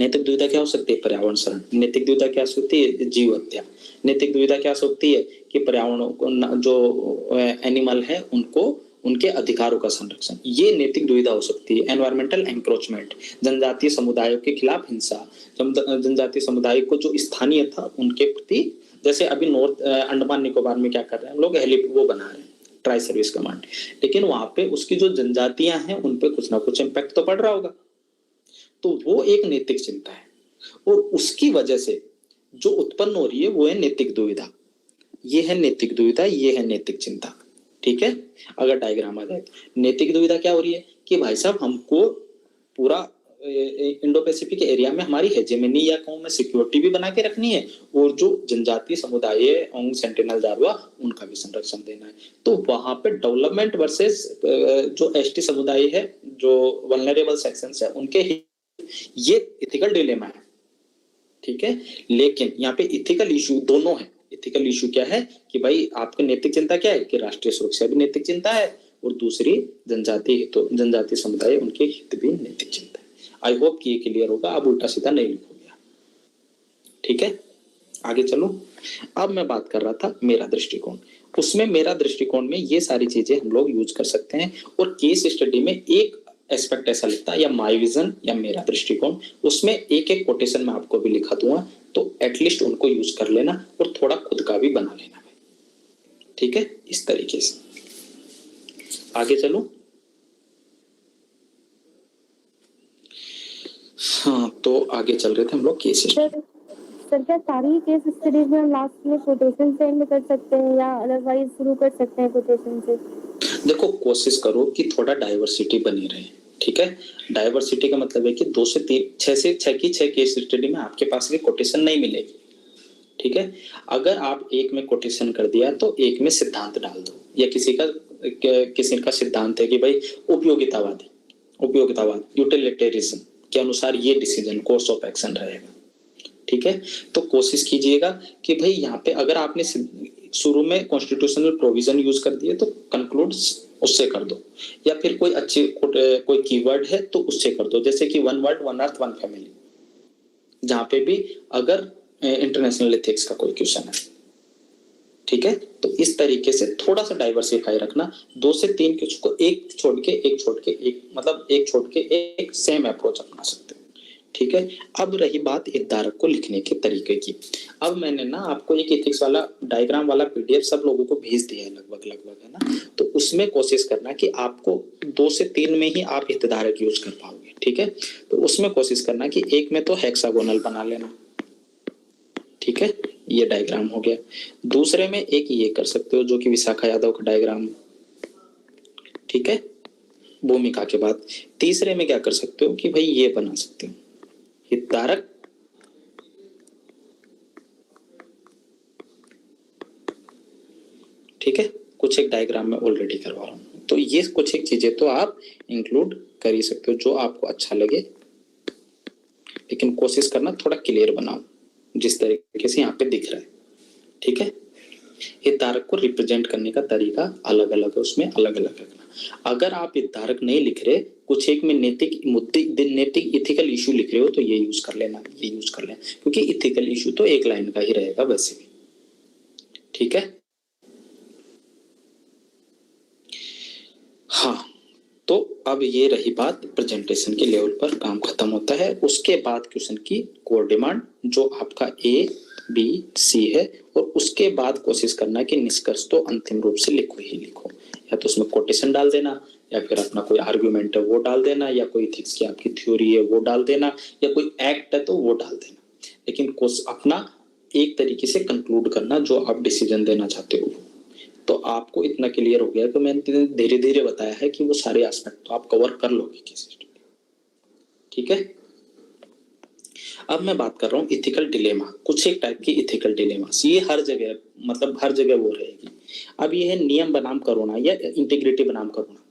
नैतिक दुविधा क्या हो सकती है, पर्यावरण शरण, नैतिक दुविधा क्या हो सकती है, जीव हत्या, नैतिक दुविधा क्या हो सकती है कि पर्यावरण जो एनिमल है उनको उनके अधिकारों का संरक्षण, ये नैतिक दुविधा हो सकती है। एनवायरमेंटल एंक्रोचमेंट, जनजातीय समुदायों के खिलाफ हिंसा, जनजातीय समुदाय को जो स्थानीय था उनके प्रति, जैसे अभी नॉर्थ अंडमान निकोबार में क्या कर रहे हैं हम लोग, वो बना रहे हैं ट्राई सर्विस कमांड, लेकिन वहां पे उसकी जो जनजातियां हैं उन पे कुछ ना कुछ इम्पैक्ट तो पड़ रहा होगा, तो वो एक नैतिक चिंता है, और उसकी वजह से जो उत्पन्न हो रही है वो है नैतिक दुविधा, ये है नैतिक दुविधा, ये है नैतिक चिंता, ठीक है। अगर डायग्राम आ जाए तो नैतिक दुविधा क्या हो रही है कि भाई साहब हमको पूरा इंडो पैसिफिक एरिया में हमारी हेजेमनी या कहूं में सिक्योरिटी भी बना के रखनी है, और जो जनजातीय समुदाय है ओंग सेंटिनल जारवा उनका भी संरक्षण देना है, तो वहां पे डेवलपमेंट वर्सेस जो एसटी समुदाय है, जो वल्नरेबल सेक्शंस है उनके, ये इथिकल डिलेमा है, ठीक है। लेकिन यहाँ पे इथिकल इशू दोनों है। इथिकल इशू क्या है कि भाई आपकी नैतिक चिंता क्या है कि राष्ट्रीय सुरक्षा भी नैतिक चिंता है, और दूसरी जनजातीय समुदाय उनके हित भी नैतिक चिंता है। आई होप कि ये क्लियर होगा, अब उल्टा सीधा नहीं लिखोगे, ठीक है। आगे चलो, अब मैं बात कर रहा था मेरा दृष्टिकोण, उसमें मेरा दृष्टिकोण में ये सारी चीजें हम लोग यूज कर सकते हैं, और केस स्टडी में एक एस्पेक्ट ऐसा लिखता है या माय विजन या मेरा दृष्टिकोण, उसमें एक एक कोटेशन में आपको भी लिखा दूंगा, तो एटलीस्ट उनको यूज कर लेना और थोड़ा खुद का भी बना लेना भाई, ठीक है, इस तरीके से। आगे चलो, हाँ तो आगे चल रहे थे हम लोग केस स्टडी। सर क्या सारी केस स्टडीज में लास्ट में कोटेशन से एंड कर सकते हैं या अदरवाइज शुरू कर सकते हैं कोटेशन से? देखो कोशिश करो कि थोड़ा डाइवर्सिटी बनी रहे, ठीक है। डाइवर्सिटी का मतलब है कि 2 से 3 6 से 6 की 6 केस स्टडी में आपके पास भी कोटेशन नहीं मिलेगी, ठीक है। अगर आप एक में कोटेशन कर दिया तो एक में सिद्धांत डाल दो, या किसी का सिद्धांत है कि भाई उपयोगितावाद यूटिलिटेरिज्म के अनुसार ये डिसीजन कोर्स ऑफ एक्शन रहेगा, ठीक है। तो कोशिश कीजिएगा कि भाई यहाँ पे अगर आपने शुरू में कॉन्स्टिट्यूशनल प्रोविजन यूज कर दिए तो कंक्लूड उससे कर दो, या फिर कोई अच्छी कोई कीवर्ड है तो उससे कर दो, जैसे कि 1 वर्ल्ड 1 अर्थ 1 फैमिली, जहां पे भी अगर इंटरनेशनल एथिक्स का कोई क्वेश्चन है, ठीक है। तो इस तरीके से थोड़ा सा डाइवर्सिफाई रखना, 2 से 3 क्वेश्चन को एक छोड़ के एक सेम अप्रोच अपना सकते हो, ठीक है। अब रही बात हितधारक को लिखने के तरीके की, अब मैंने ना आपको एक एथिक्स वाला डायग्राम वाला पीडीएफ सब लोगों को भेज दिया है लगभग, है ना। तो उसमें कोशिश करना कि आपको 2 से 3 में ही आप हितधारक यूज कर पाओगे, ठीक है। तो उसमें कोशिश करना कि एक में तो हेक्सागोनल बना लेना, ठीक है, ये डायग्राम हो गया। दूसरे में एक ये कर सकते हो जो कि विशाखा यादव का डायग्राम, ठीक है, भूमिका के बाद। तीसरे में क्या कर सकते हो कि भाई ये बना सकते हो, हितधारक, ठीक है, कुछ एक डायग्राम में ऑलरेडी करवा रहा हूँ, तो ये कुछ एक चीजें तो आप इंक्लूड कर ही सकते हो जो आपको अच्छा लगे, लेकिन कोशिश करना थोड़ा क्लियर बनाओ जिस तरीके से यहाँ पे दिख रहा है, ठीक है। हितधारक को रिप्रेजेंट करने का तरीका अलग अलग है, उसमें अलग अलग रखना। अगर आप हितधारक नहीं लिख रहे, कुछ एक में नैतिक मुद्दे, नैतिक इथिकल इशू लिख रहे हो, तो ये यूज कर लेना, ये यूज कर लेना, क्योंकि इथिकल इशू तो एक लाइन का ही रहेगा वैसे भी, ठीक है। हाँ, तो अब ये रही बात प्रेजेंटेशन के लेवल पर काम खत्म होता है। उसके बाद क्वेश्चन की कोर डिमांड जो आपका ए बी सी है, और उसके बाद कोशिश करना कि निष्कर्ष तो अंतिम रूप से लिखो ही लिखो, या तो उसमें कोटेशन डाल देना, या फिर अपना कोई आर्गुमेंट है वो डाल देना, या कोई इथिक्स की आपकी थ्योरी है वो डाल देना, या कोई एक्ट है तो वो डाल देना, लेकिन अपना एक तरीके से कंक्लूड करना जो आप डिसीजन देना चाहते हो। तो आपको इतना क्लियर हो गया, तो मैंने धीरे धीरे बताया है कि वो सारे एस्पेक्ट तो आप कवर कर लोगे केस स्टडी, ठीक है। अब मैं बात कर रहा हूँ इथिकल डिलेमा, कुछ एक टाइप की इथिकल डिलेमास, ये हर जगह, मतलब हर जगह वो रहेगी। अब ये है नियम बनाम करुणा या इंटीग्रिटी बनाम करुणा,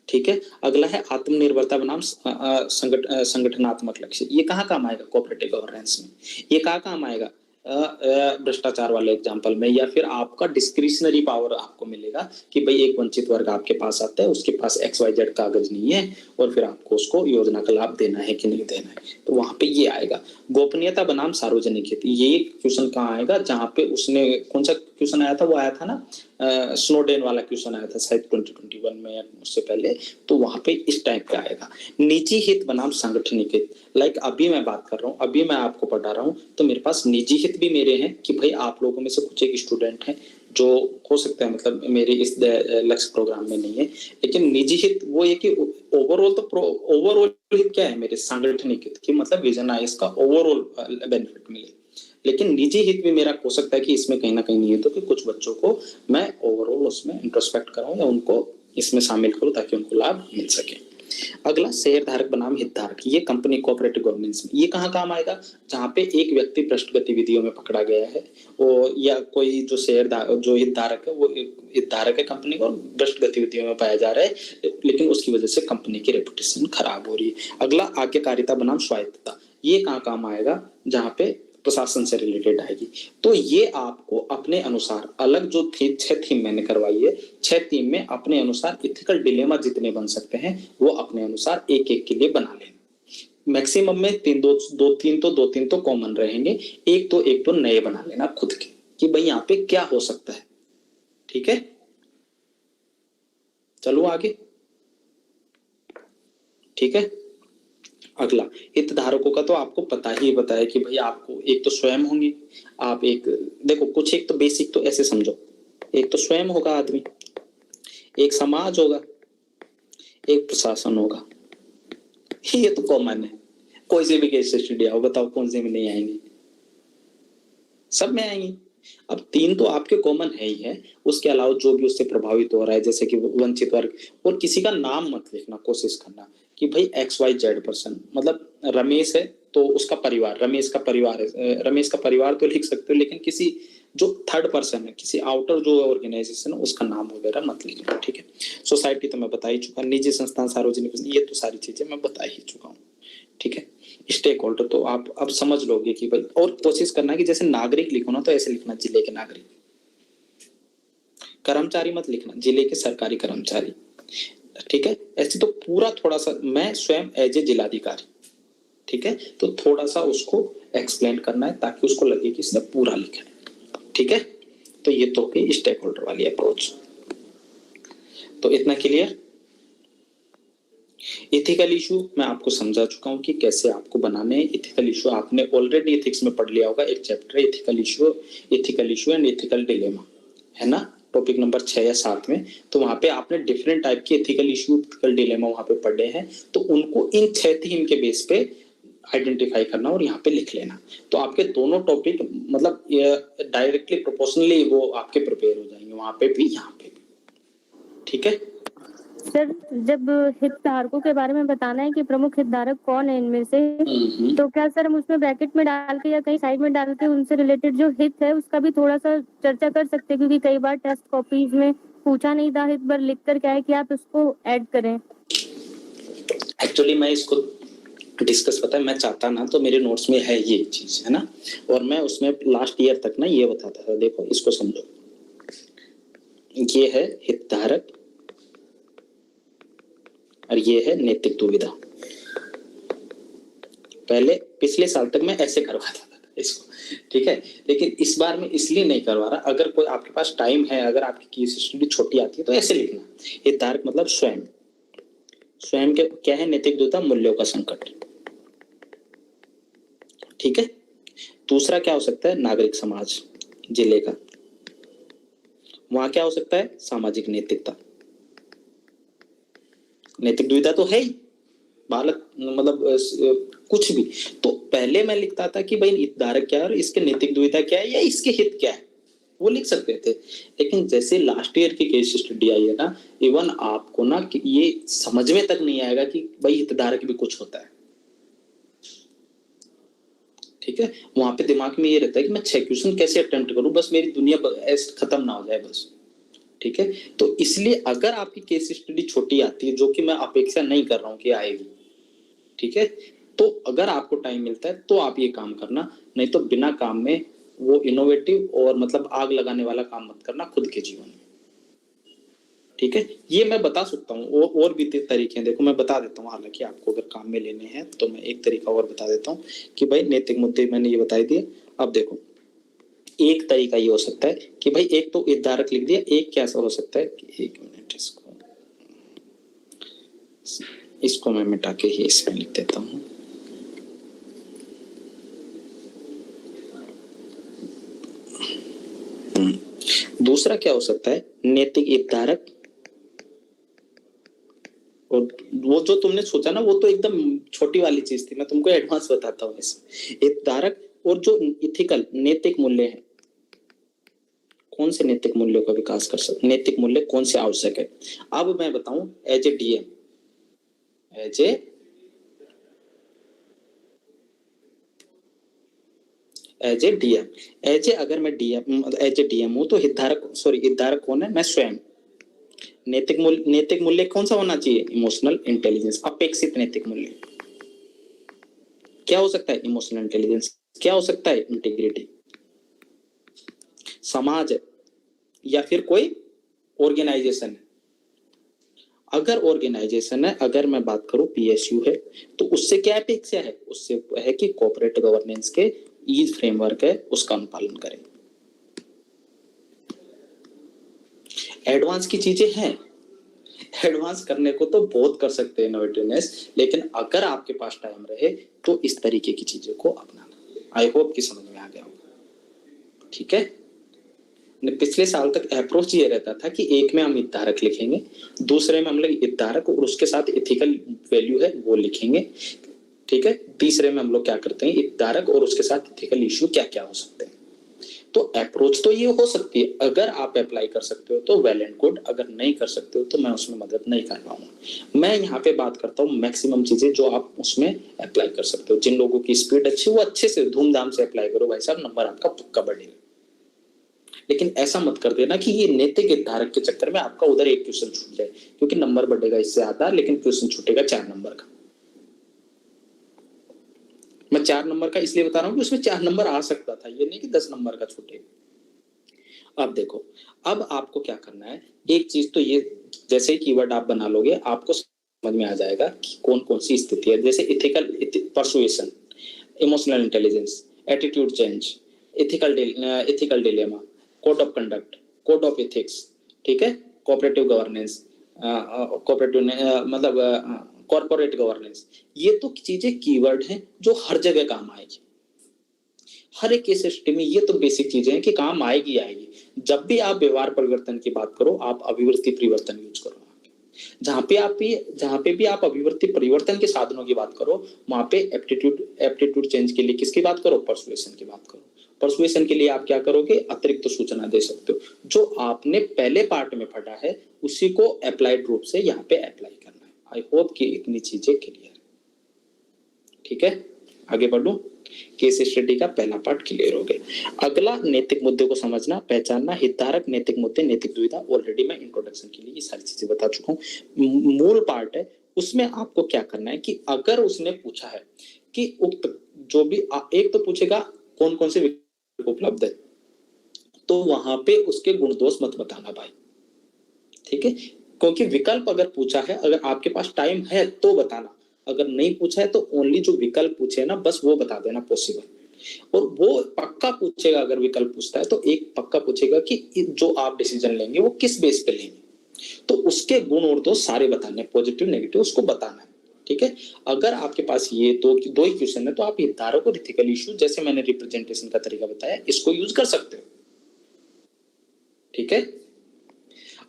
ठीक है। अगला है आत्मनिर्भरता बनाम संगठनात्मक लक्ष्य। ये कहाँ काम आएगा कोऑपरेटिव गवर्नेंस में, ये कहाँ काम आएगा भ्रष्टाचार वाले एग्जाम्पल में, या फिर आपका डिस्क्रिशनरी पावर आपको मिलेगा कि भाई एक वंचित वर्ग आपके पास आता है, उसके पास XYZ कागज नहीं है, और फिर आपको उसको योजना का लाभ देना है कि नहीं देना है, तो वहां पे ये आएगा। गोपनीयता बनाम सार्वजनिक हित, ये क्वेश्चन कहाँ आएगा, जहाँ पे उसने कौन सा क्वेश्चन आया था, वो आया था ना स्नोडेन वाला क्वेश्चन आया था शायद 2021 में या उससे पहले, तो वहां पे इस टाइप का आएगा। निजी हित बनाम सांगठनिक हित, लाइक अभी मैं बात कर रहा हूँ, अभी मैं आपको पढ़ा रहा हूँ, तो मेरे पास निजी हित भी मेरे हैं कि भाई आप लोगों में से कुछ एक स्टूडेंट हैं जो हो सकता है मतलब मेरे इस लक्ष्य प्रोग्राम में नहीं है, लेकिन निजी हित वो है कि ओवरऑल, तो ओवरऑल हित क्या है मेरे, सांगठनिक हित की मतलब विजन आईएएस का ओवरऑल बेनिफिट मिले, लेकिन निजी हित भी मेरा हो सकता है कि इसमें कहीं ना कहीं नहीं है, तो कि कुछ बच्चों को मैं ओवरऑल उसमें इंट्रोस्पेक्ट कराऊं या उनको इसमें शामिल करूं ताकि उनको लाभ मिल सके। अगला शेयरधारक बनाम हितधारक, ये कंपनी कोऑपरेटिव गवर्नेंस में ये कहाँ काम आएगा, जहाँ पे एक व्यक्ति भ्रष्ट गतिविधियों में पकड़ा गया है, और या कोई जो जो हितधारक है वो हितधारक है कंपनी को, भ्रष्ट गतिविधियों में पाया जा रहा है, लेकिन उसकी वजह से कंपनी की रेपुटेशन खराब हो रही है। अगला आज्ञाकारिता बनाम स्वायत्तता, ये कहाँ काम आएगा, जहाँ पे प्रशासन से रिलेटेड आएगी। तो ये आपको अपने अनुसार अलग जो 6 थीम मैंने करवाई है, 6 थीम में अपने अनुसार इथिकल डिलेमा जितने बन सकते हैं वो अपने अनुसार एक एक के लिए बना लेना। मैक्सिमम में दो तीन तो कॉमन रहेंगे, एक तो नए बना लेना खुद के कि भाई यहाँ पे क्या हो सकता है, ठीक है। चलो आगे, ठीक है। अगला हितधारकों का तो आपको पता है कि भाई आपको एक तो स्वयं होंगे, आप एक देखो कुछ एक तो बेसिक तो ऐसे समझो, एक तो स्वयं होगा आदमी, एक समाज होगा, एक प्रशासन होगा, ये तो कॉमन है, कोई से भी केस स्टडी आओ बताओ कौन से में नहीं आएंगे, सब में आएंगे। अब 3 तो आपके कॉमन है ही है, उसके अलावा जो भी उससे प्रभावित हो रहा है, जैसे कि वंचित वर्ग, और किसी का नाम मत लिखना, कोशिश करना कि भाई XYZ पर्सन, मतलब रमेश है तो उसका परिवार, रमेश का परिवार है, रमेश का परिवार तो लिख सकते हो, लेकिन किसी जो थर्ड पर्सन है, किसी आउटर जो ऑर्गेनाइजेशन है उसका नाम वगैरह मत लिखना, ठीक है। सोसाइटी तो मैं बता ही चुका, निजी संस्थान, सार्वजनिक, ये तो सारी चीजें मैं बता ही चुका हूँ, ठीक है। स्टेक होल्डर तो आप अब समझ लोगे कि भाई, और कोशिश करना कि जैसे नागरिक लिखो ना तो ऐसे लिखना, जिले के नागरिक, कर्मचारी मत लिखना, जिले के सरकारी कर्मचारी, ठीक है। ऐसे तो पूरा थोड़ा सा मैं स्वयं एज ए जिलाधिकारी, ठीक है, तो थोड़ा सा उसको एक्सप्लेन करना है ताकि उसको लगे कि इसने पूरा लिखा है, ठीक है। तो ये तो होगी स्टेक होल्डर वाली अप्रोच, तो इतना क्लियर। इथिकल इशू मैं आपको समझा चुका हूं कि कैसे आपको बनाने हैं। इथिकल इशू आपने ऑलरेडी एथिक्स में पढ़ लिया होगा, एक chapter ethical issue and ethical dilemma, है ना, टॉपिक नंबर 6 या 7 में। तो वहां पे आपने डिफरेंट टाइप के इथिकल इशू, इथिकल डिलेमा वहां पे पढ़े हैं, तो उनको इन 6 थीम के बेस पे आइडेंटिफाई करना और यहाँ पे लिख लेना। तो आपके दोनों टॉपिक मतलब डायरेक्टली प्रोपोर्शनली वो आपके प्रिपेयर हो जाएंगे, वहां पे भी यहाँ पे भी। ठीक है सर, जब हितधारकों के बारे में बताना है कि प्रमुख हितधारक कौन है इनमें से, तो क्या सर हम उसमें ब्रैकेट में डाल के या कहीं साइड में डाल के उनसे रिलेटेड जो हित है उसका भी थोड़ा सा चर्चा कर सकते हैं? क्योंकि कई बार टेस्ट कॉपीज में पूछा नहीं था हित, पर लिख कर क्या है कि आप इसको ऐड करें। एक्चुअली मैं इसको डिस्कस पता है मैं चाहता ना तो मेरे नोट्स में है ये चीज, है ना, और मैं उसमें लास्ट ईयर तक ना ये बताता था। देखो इसको समझो, ये है हितधारक और ये है नैतिक दुविधा। पहले पिछले साल तक मैं ऐसे करवाता था इसको, ठीक है, लेकिन इस बार मैं इसलिए नहीं करवा रहा। अगर कोई आपके पास टाइम है, अगर आपकी केस स्टडी छोटी आती है तो ऐसे लिखना, हितधारक मतलब स्वयं, स्वयं के क्या है, नैतिक दुविधा, मूल्यों का संकट। ठीक है, दूसरा क्या हो सकता है, नागरिक समाज, जिले का, वहां क्या हो सकता है, सामाजिक नैतिकता। नैतिक दुविधा तो है ही, बालक मतलब कुछ भी। तो पहले मैं लिखता था कि भाई हितधारक क्या है और इसके नैतिक दुविधा क्या है या इसके हित क्या है, वो लिख सकते थे। लेकिन जैसे लास्ट ईयर की केस स्टडी आई है ना, इवन आपको ना कि ये समझ में तक नहीं आएगा कि भाई हितधारक भी कुछ होता है। ठीक है, वहां पे दिमाग में ये रहता है कि मैं 6 क्वेश्चन कैसे अटेम्प्ट करूं, बस मेरी दुनिया ऐसे खत्म ना हो जाए बस। ठीक है, तो इसलिए अगर आपकी केस स्टडी छोटी आती है, जो कि मैं अपेक्षा नहीं कर रहा हूं कि आएगी, ठीक है, तो अगर आपको टाइम मिलता है तो आप ये काम करना, नहीं तो बिना काम में वो इनोवेटिव और मतलब आग लगाने वाला काम मत करना खुद के जीवन में। ठीक है, ये मैं बता सकता हूँ, और भी तरीके हैं, देखो मैं बता देता हूँ। हालांकि आपको अगर काम में लेने हैं तो मैं एक तरीका और बता देता हूँ कि भाई नैतिक मुद्दे मैंने ये बता दिए। अब देखो एक तरीका ये हो सकता है कि भाई एक तो हितधारक लिख दिया, एक कैसा हो सकता है कि 1 मिनट इसको मैं मिटा के ही इसमें लिख देता हूँ। दूसरा क्या हो सकता है, नैतिक हितधारक, और वो जो तुमने सोचा ना वो तो एकदम छोटी वाली चीज थी, मैं तुमको एडवांस बताता हूँ। इसमें हितधारक और जो इथिकल नैतिक मूल्य है, कौन से नैतिक मूल्यों का विकास कर सकते, नैतिक मूल्य कौन से आवश्यक है। अब मैं बताऊं एज ए डीएम, अगर मैं डीएम हूं तो हितधारक कौन है, मैं स्वयं। नैतिक मूल्य कौन सा होना चाहिए, इमोशनल इंटेलिजेंस, अपेक्षित नैतिक मूल्य क्या हो सकता है, इमोशनल इंटेलिजेंस, क्या हो सकता है, इंटीग्रिटी, समाज या फिर कोई ऑर्गेनाइजेशन है। अगर ऑर्गेनाइजेशन है, अगर मैं बात करूं पीएसयू है, तो उससे क्या अपेक्षा है, उससे है कि कॉर्पोरेट गवर्नेंस के ईज फ्रेमवर्क है उसका अनुपालन करें। एडवांस की चीजें हैं, एडवांस करने को तो बहुत कर सकते हैं इनोवेटिवनेस, लेकिन अगर आपके पास टाइम रहे तो इस तरीके की चीजों को अपनाना। आई होप कि समझ में आ गया होगा। ठीक है, पिछले साल तक अप्रोच ये रहता था कि एक में हम हितधारक लिखेंगे, दूसरे में हम लोग हितधारक और उसके साथ एथिकल वैल्यू है वो लिखेंगे। ठीक है, तीसरे में हम लोग क्या करते हैं, हितधारक और उसके साथ एथिकल इश्यू क्या क्या हो सकते हैं। तो अप्रोच तो ये हो सकती है, अगर आप अप्लाई कर सकते हो तो वेल एंड गुड, अगर नहीं कर सकते हो तो मैं उसमें मदद नहीं कर पाऊंगा। मैं यहाँ पे बात करता हूँ मैक्सिमम चीजें जो आप उसमें अप्लाई कर सकते हो। जिन लोगों की स्पीड अच्छी वो अच्छे से धूमधाम से अप्लाई करो भाई साहब, नंबर आपका पक्का बढ़ेगा। लेकिन ऐसा मत कर देना कि ये नैतिक हितधारक के चक्कर में आपका उधर एक क्वेश्चन छूट जाए, क्योंकि नंबर बढ़ेगा इससे ज्यादा, लेकिन क्वेश्चन छूटेगा 4 नंबर का। मैं 4 नंबर का इसलिए बता रहा हूँ कि उसमें 4 नंबर आ सकता था, ये नहीं कि 10 नंबर का छूटेगा। अब देखो, अब आपको क्या करना है, एक चीज तो ये, जैसे ही कीवर्ड आप बना लोगे आपको समझ में आ जाएगा कि कौन कौन सी स्थिति है। जैसे ethical persuasion, emotional intelligence, attitude change, ethical dilemma, code of conduct, code of ethics, ठीक है, कोऑपरेटिव गवर्नेंस, कॉर्पोरेट गवर्नेंस, ये तो चीजें कीवर्ड हैं जो हर जगह काम आएगी। हर एक केस स्टडी में ये तो बेसिक चीजें हैं कि काम आएगी। जब भी आप व्यवहार परिवर्तन की बात करो, आप अभिवृत्ति परिवर्तन यूज करो। जहाँ पे भी आप अभिवृत्ति परिवर्तन के साधनों की बात करो, वहां पे एप्टीट्यूड चेंज के लिए किसकी बात करो, परसुएशन की बात करो। परसुएशन के लिए आप क्या करोगे, अतिरिक्त सूचना दे सकते हो। जो आपने पहले पार्ट में पढ़ा है उसी को अप्लाइड रूप से यहाँ पे अप्लाई करना है। आई होप कि इतनी चीजें क्लियर, ठीक है। आगे बढ़ो, केस स्टडी का पहला पार्ट क्लियर हो गया। अगला नैतिक मुद्दे को समझना, पहचानना, हितधारक, नैतिक मुद्दे, नैतिक दुविधा। ऑलरेडी मैं इंट्रोडक्शन के लिए ये सारी चीजें बता चुका हूँ। मूल पार्ट है, उसमें आपको क्या करना है कि अगर उसने पूछा है कि उक्त जो भी एक तो पूछेगा कौन कौन से विकल्प उपलब्ध है, तो वहां पे उसके गुण दोष मत बताना भाई, ठीक है। क्योंकि विकल्प अगर पूछा है, अगर आपके पास टाइम है तो बताना, अगर नहीं पूछा है तो ओनली जो विकल्प पूछे ना बस वो बता देना पॉसिबल। और वो पक्का पूछेगा, अगर विकल्प पूछता है तो एक पक्का पूछेगा कि जो आप डिसीजन लेंगे वो किस बेस पे लेंगे, तो उसके गुण और दोष सारे बताने, पॉजिटिव नेगेटिव उसको बताना है, ठीक है। अगर आपके पास ये दो ही क्वेश्चन है तो आप हितधारक और इथिकल इशू, जैसे मैंने रिप्रेजेंटेशन का तरीका बताया, इसको यूज कर सकते हो, ठीक है।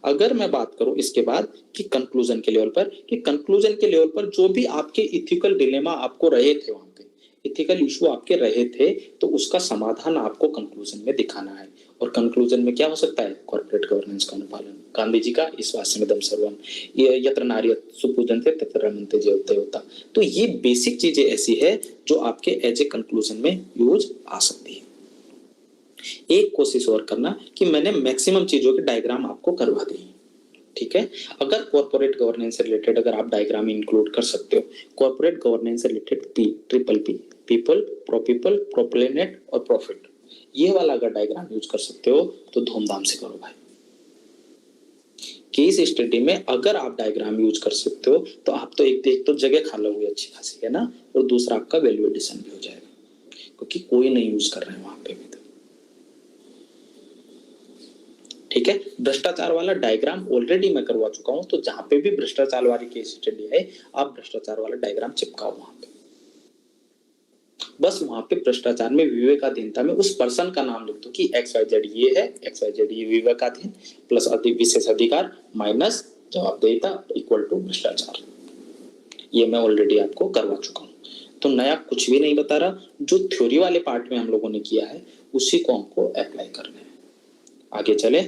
अगर मैं बात करूं इसके बाद कि कंक्लूजन के लेवल पर, कि कंक्लूजन के लेवल पर जो भी आपके इथिकल डिलेमा आपको रहे थे, वहां पे इथिकल इशू आपके रहे थे, तो उसका समाधान आपको कंक्लूजन में दिखाना है। और कंक्लूजन में क्या हो सकता है, कॉर्पोरेट गवर्नेंस का अनुपालन, गांधी जी का इस वास्यमिदं सर्वम, यत्र नार्यत् सुपूजन्ते तत्र रमन्ते जयते। तो ये बेसिक चीजें ऐसी है जो आपके एज ए कंक्लूजन में यूज आ सकती है। एक कोशिश और करना कि मैंने मैक्सिमम चीजों के डायग्राम आपको करवा दी, ठीक है। अगर कॉर्पोरेट गवर्नेंस से रिलेटेड अगर आप डायग्राम इंक्लूड कर सकते हो, कॉर्पोरेट गवर्नेंस से रिलेटेड ट्रिपल पी, पीपल, प्रोपीपल, प्रोप्लेनेट और प्रॉफिट, ये वाला अगर डायग्राम यूज कर सकते हो तो धूमधाम से करो भाई। केस स्टडी में अगर आप डायग्राम यूज कर सकते हो तो आप तो एक तो जगह खा लोगे अच्छी खासी, है ना, और दूसरा आपका वैल्यू एडिशन भी हो जाएगा, क्योंकि कोई नहीं यूज कर रहे हैं वहां पे भी, ठीक है। भ्रष्टाचार वाला डायग्राम ऑलरेडी मैं करवा चुका हूं, तो जहां पे भी भ्रष्टाचार वाली केस स्टडी है आप भ्रष्टाचार वाला डायग्राम चिपकाओ वहां पे। बस वहां पे भ्रष्टाचार में विवेकाधीनता में उस पर्सन का नाम लिख दो कि XYZ ये है, XYZ ये विवेकाधीन प्लस विशेष अधिकार माइनस जवाबदेहिता इक्वल टू भ्रष्टाचार। ये मैं ऑलरेडी आपको करवा चुका हूं, तो नया कुछ भी नहीं बता रहा। जो थ्योरी वाले पार्ट में हम लोगों ने किया है उसी को हमको अप्लाई करना है। आगे चले,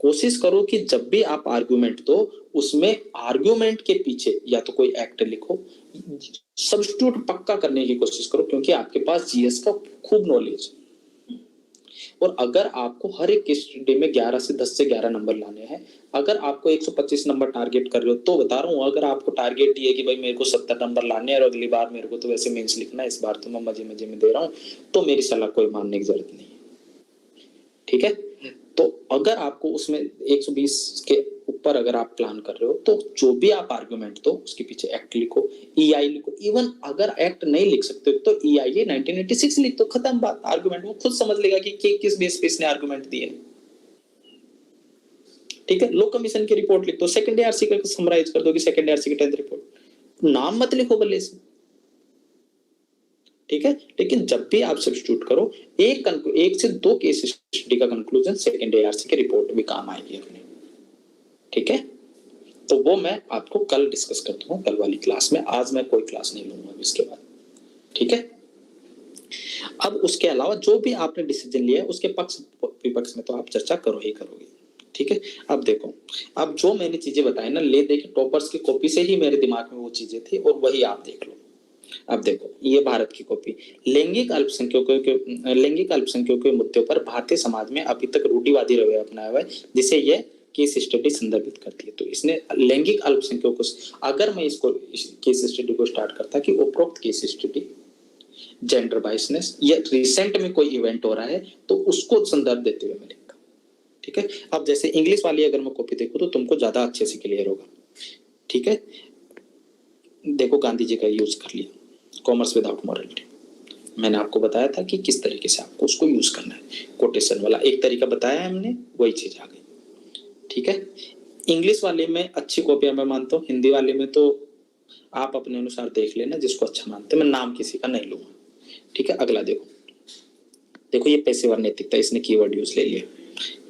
कोशिश करो कि जब भी आप आर्गुमेंट दो उसमें आर्गुमेंट के पीछे या तो कोई एक्ट लिखो, सब्स्टिट्यूट पक्का करने की कोशिश करो, क्योंकि आपके पास जीएस का खूब नॉलेज। और अगर आपको हर एक केस स्टडी में 11 से 10 से 11 नंबर लाने हैं, अगर आपको 125 नंबर टारगेट कर रहे हो तो बता रहा हूँ, अगर आपको टारगेट ये कि भाई मेरे को 70 नंबर लाने हैं और अगली बार मेरे को तो वैसे मेंस लिखना है, इस बार तो मैं मजे मजे में दे रहा हूँ, तो मेरी सलाह कोई मानने की जरूरत नहीं है, ठीक है। तो अगर आपको उसमें 120 के ऊपर अगर आप प्लान कर रहे हो तो जो भी आप आर्गुमेंट दो उसके पीछे एक्ट लिखो, EI लिखो। इवन अगर एक्ट नहीं लिख सकते तो EIA 1986 लिख दो, खत्म बात। आर्गुमेंट वो खुद समझ लेगा कि किस बेस पे इसने आर्गुमेंट दिए, ठीक है। लो कमीशन की रिपोर्ट लिख दो, सेकंड ARC का समराइज कर दो कि सेकंड ARC की 10th रिपोर्ट, नाम मत लिखो भले से, ठीक है। लेकिन जब भी आप सब्स्टिट्यूट करो, एक से दो केस स्टडी का कंक्लूजन सेकंड ARC की रिपोर्ट भी काम आएगी अपने, ठीक है। तो वो मैं आपको कल डिस्कस करता हूँ, कल वाली क्लास में। आज मैं कोई क्लास नहीं लूंगा इसके बाद, ठीक है। अब उसके अलावा जो भी आपने डिसीजन लिया है उसके पक्ष विपक्ष में तो आप चर्चा करो ही करोगे, ठीक है। अब देखो, अब जो मैंने चीजें बताई ना, ले देखे टॉपर्स की कॉपी से ही मेरे दिमाग में वो चीजें थी और वही आप देख लो। अब देखो, ये भारत की कॉपी, लैंगिक अल्पसंख्यकों के मुद्दों पर भारतीय समाज में अभी तक रूढ़िवादी रवैया अपनाया हुआ है, जिसे ये केस स्टडी संदर्भित करती है। तो इसने लैंगिक अल्पसंख्यकों को, अगर मैं इसको केस स्टडी को स्टार्ट करता कि उपरोक्त केस स्टडी जेंडर बाइसनेस या रिसेंट में कोई इवेंट हो रहा है तो उसको संदर्भ देते हुए मैं लिखता, ठीक है। अब जैसे इंग्लिश वाली अगर मैं कॉपी देखूं तो तुमको ज्यादा अच्छे से क्लियर होगा, ठीक है। देखो, गांधी जी का यूज कर लिया, कॉमर्स विदाउट मॉरलिटी। मैंने आपको बताया था कि किस तरीके से आपको उसको यूज करना है, कोटेशन वाला एक तरीका बताया है हमने, वही चीज आ गई, ठीक है। इंग्लिश वाले में अच्छी कॉपियां मैं मानता हूँ, हिंदी वाले में तो आप अपने अनुसार देख लेना जिसको अच्छा मानते हैं, मैं नाम किसी का नहीं लूंगा, ठीक है। अगला देखो ये पेशेवर नैतिकता, इसने कीवर्ड यूज ले लिया,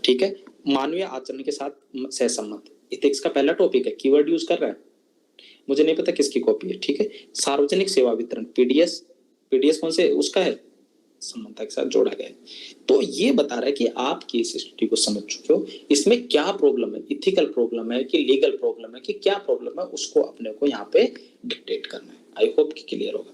ठीक है। मानवीय आचरण के साथ सहसम्मत, इथिक्स का पहला टॉपिक है, कीवर्ड यूज कर रहा है, मुझे नहीं पता किसकी कॉपी है, ठीक है। सार्वजनिक सेवा वितरण, पीडीएस, पीडीएस कौन से उसका है, समानता के साथ जोड़ा गया है। तो ये बता रहा है कि आप केस स्टडी को समझ चुके हो, इसमें क्या प्रॉब्लम है, इथिकल प्रॉब्लम है कि लीगल प्रॉब्लम है कि क्या प्रॉब्लम है, उसको अपने को यहाँ पे डिक्टेट करना है। आई होप कि क्लियर होगा,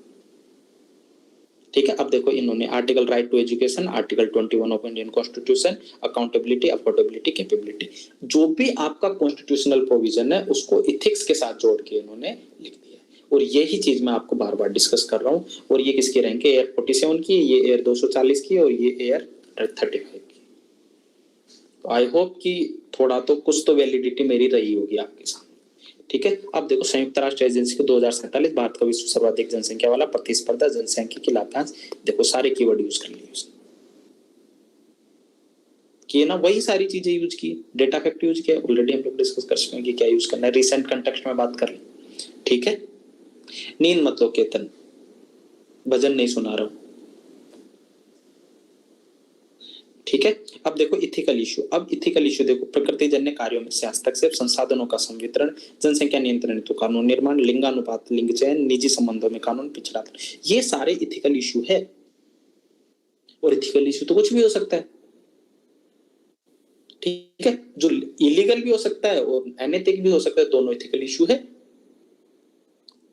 ठीक है। अब देखो इन्होंने article right to education, article 21 of Indian constitution, accountability, affordability, capability, जो भी आपका कॉन्स्टिट्यूशनल प्रोविजन है उसको इथिक्स के साथ जोड़ के इन्होंने लिख दिया। और यही चीज मैं आपको बार बार डिस्कस कर रहा हूँ। और ये किसकी रैंक है, एयर 47 की, ये एयर 240 की और ये एयर 35 की। तो आई होप कि थोड़ा तो कुछ तो वैलिडिटी मेरी रही होगी आपके सामने, ठीक है। अब देखो संयुक्त राष्ट्र एजेंसी को 2047, भारत का विश्व सर्वाधिक जनसंख्या वाला, प्रतिस्पर्धा, जनसंख्या की लाभांश, देखो सारे कीवर्ड यूज कर लिए उसने, किए ना, वही सारी चीजें यूज की, डेटा फैक्ट यूज किया, ऑलरेडी हम लोग डिस्कस कर चुके हैं कि क्या यूज करना है, रिसेंट कंटेक्स्ट में बात कर लें, ठीक है। नींद मत लो केतन, भजन नहीं सुना रहा हूं, ठीक है। अब देखो इथिकल इशू, अब इथिकल इशू देखो, प्रकृति जन्य कार्यों में से हस्तक्षेप, संसाधनों का संवितरण, जनसंख्या नियंत्रण हेतु कानून निर्माण, लिंगानुपात, लिंग चयन, निजी संबंधों में कानून, पिछड़ा, ये सारे इथिकल इशू है। और इथिकल इशू तो कुछ भी हो सकता है, ठीक है, जो इलीगल भी हो सकता है और अनैतिक भी हो सकता है, दोनों इथिकल इशू है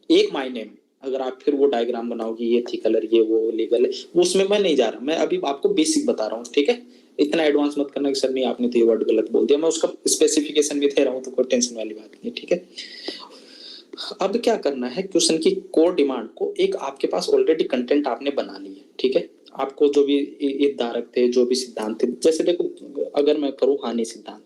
एक मायने में। अगर आप फिर वो डायग्राम बनाओगे, ये इथिकल है, ये वो लीगल है, उसमें मैं नहीं जा रहा, मैं अभी आपको बेसिक बता रहा हूँ, ठीक है। इतना एडवांस मत करना कि सर नहीं आपने तो ये वर्ड गलत बोल दिया, मैं उसका स्पेसिफिकेशन भी दे रहा हूँ, तो कोई टेंशन वाली बात नहीं है, ठीक है। अब क्या करना है, क्वेश्चन की कोर डिमांड को, एक आपके पास ऑलरेडी कंटेंट आपने बना ली है, ठीक है। आपको जो भी हितधारक थे, जो भी सिद्धांत थे, जैसे देखो अगर मैं करूँ हानि सिद्धांत,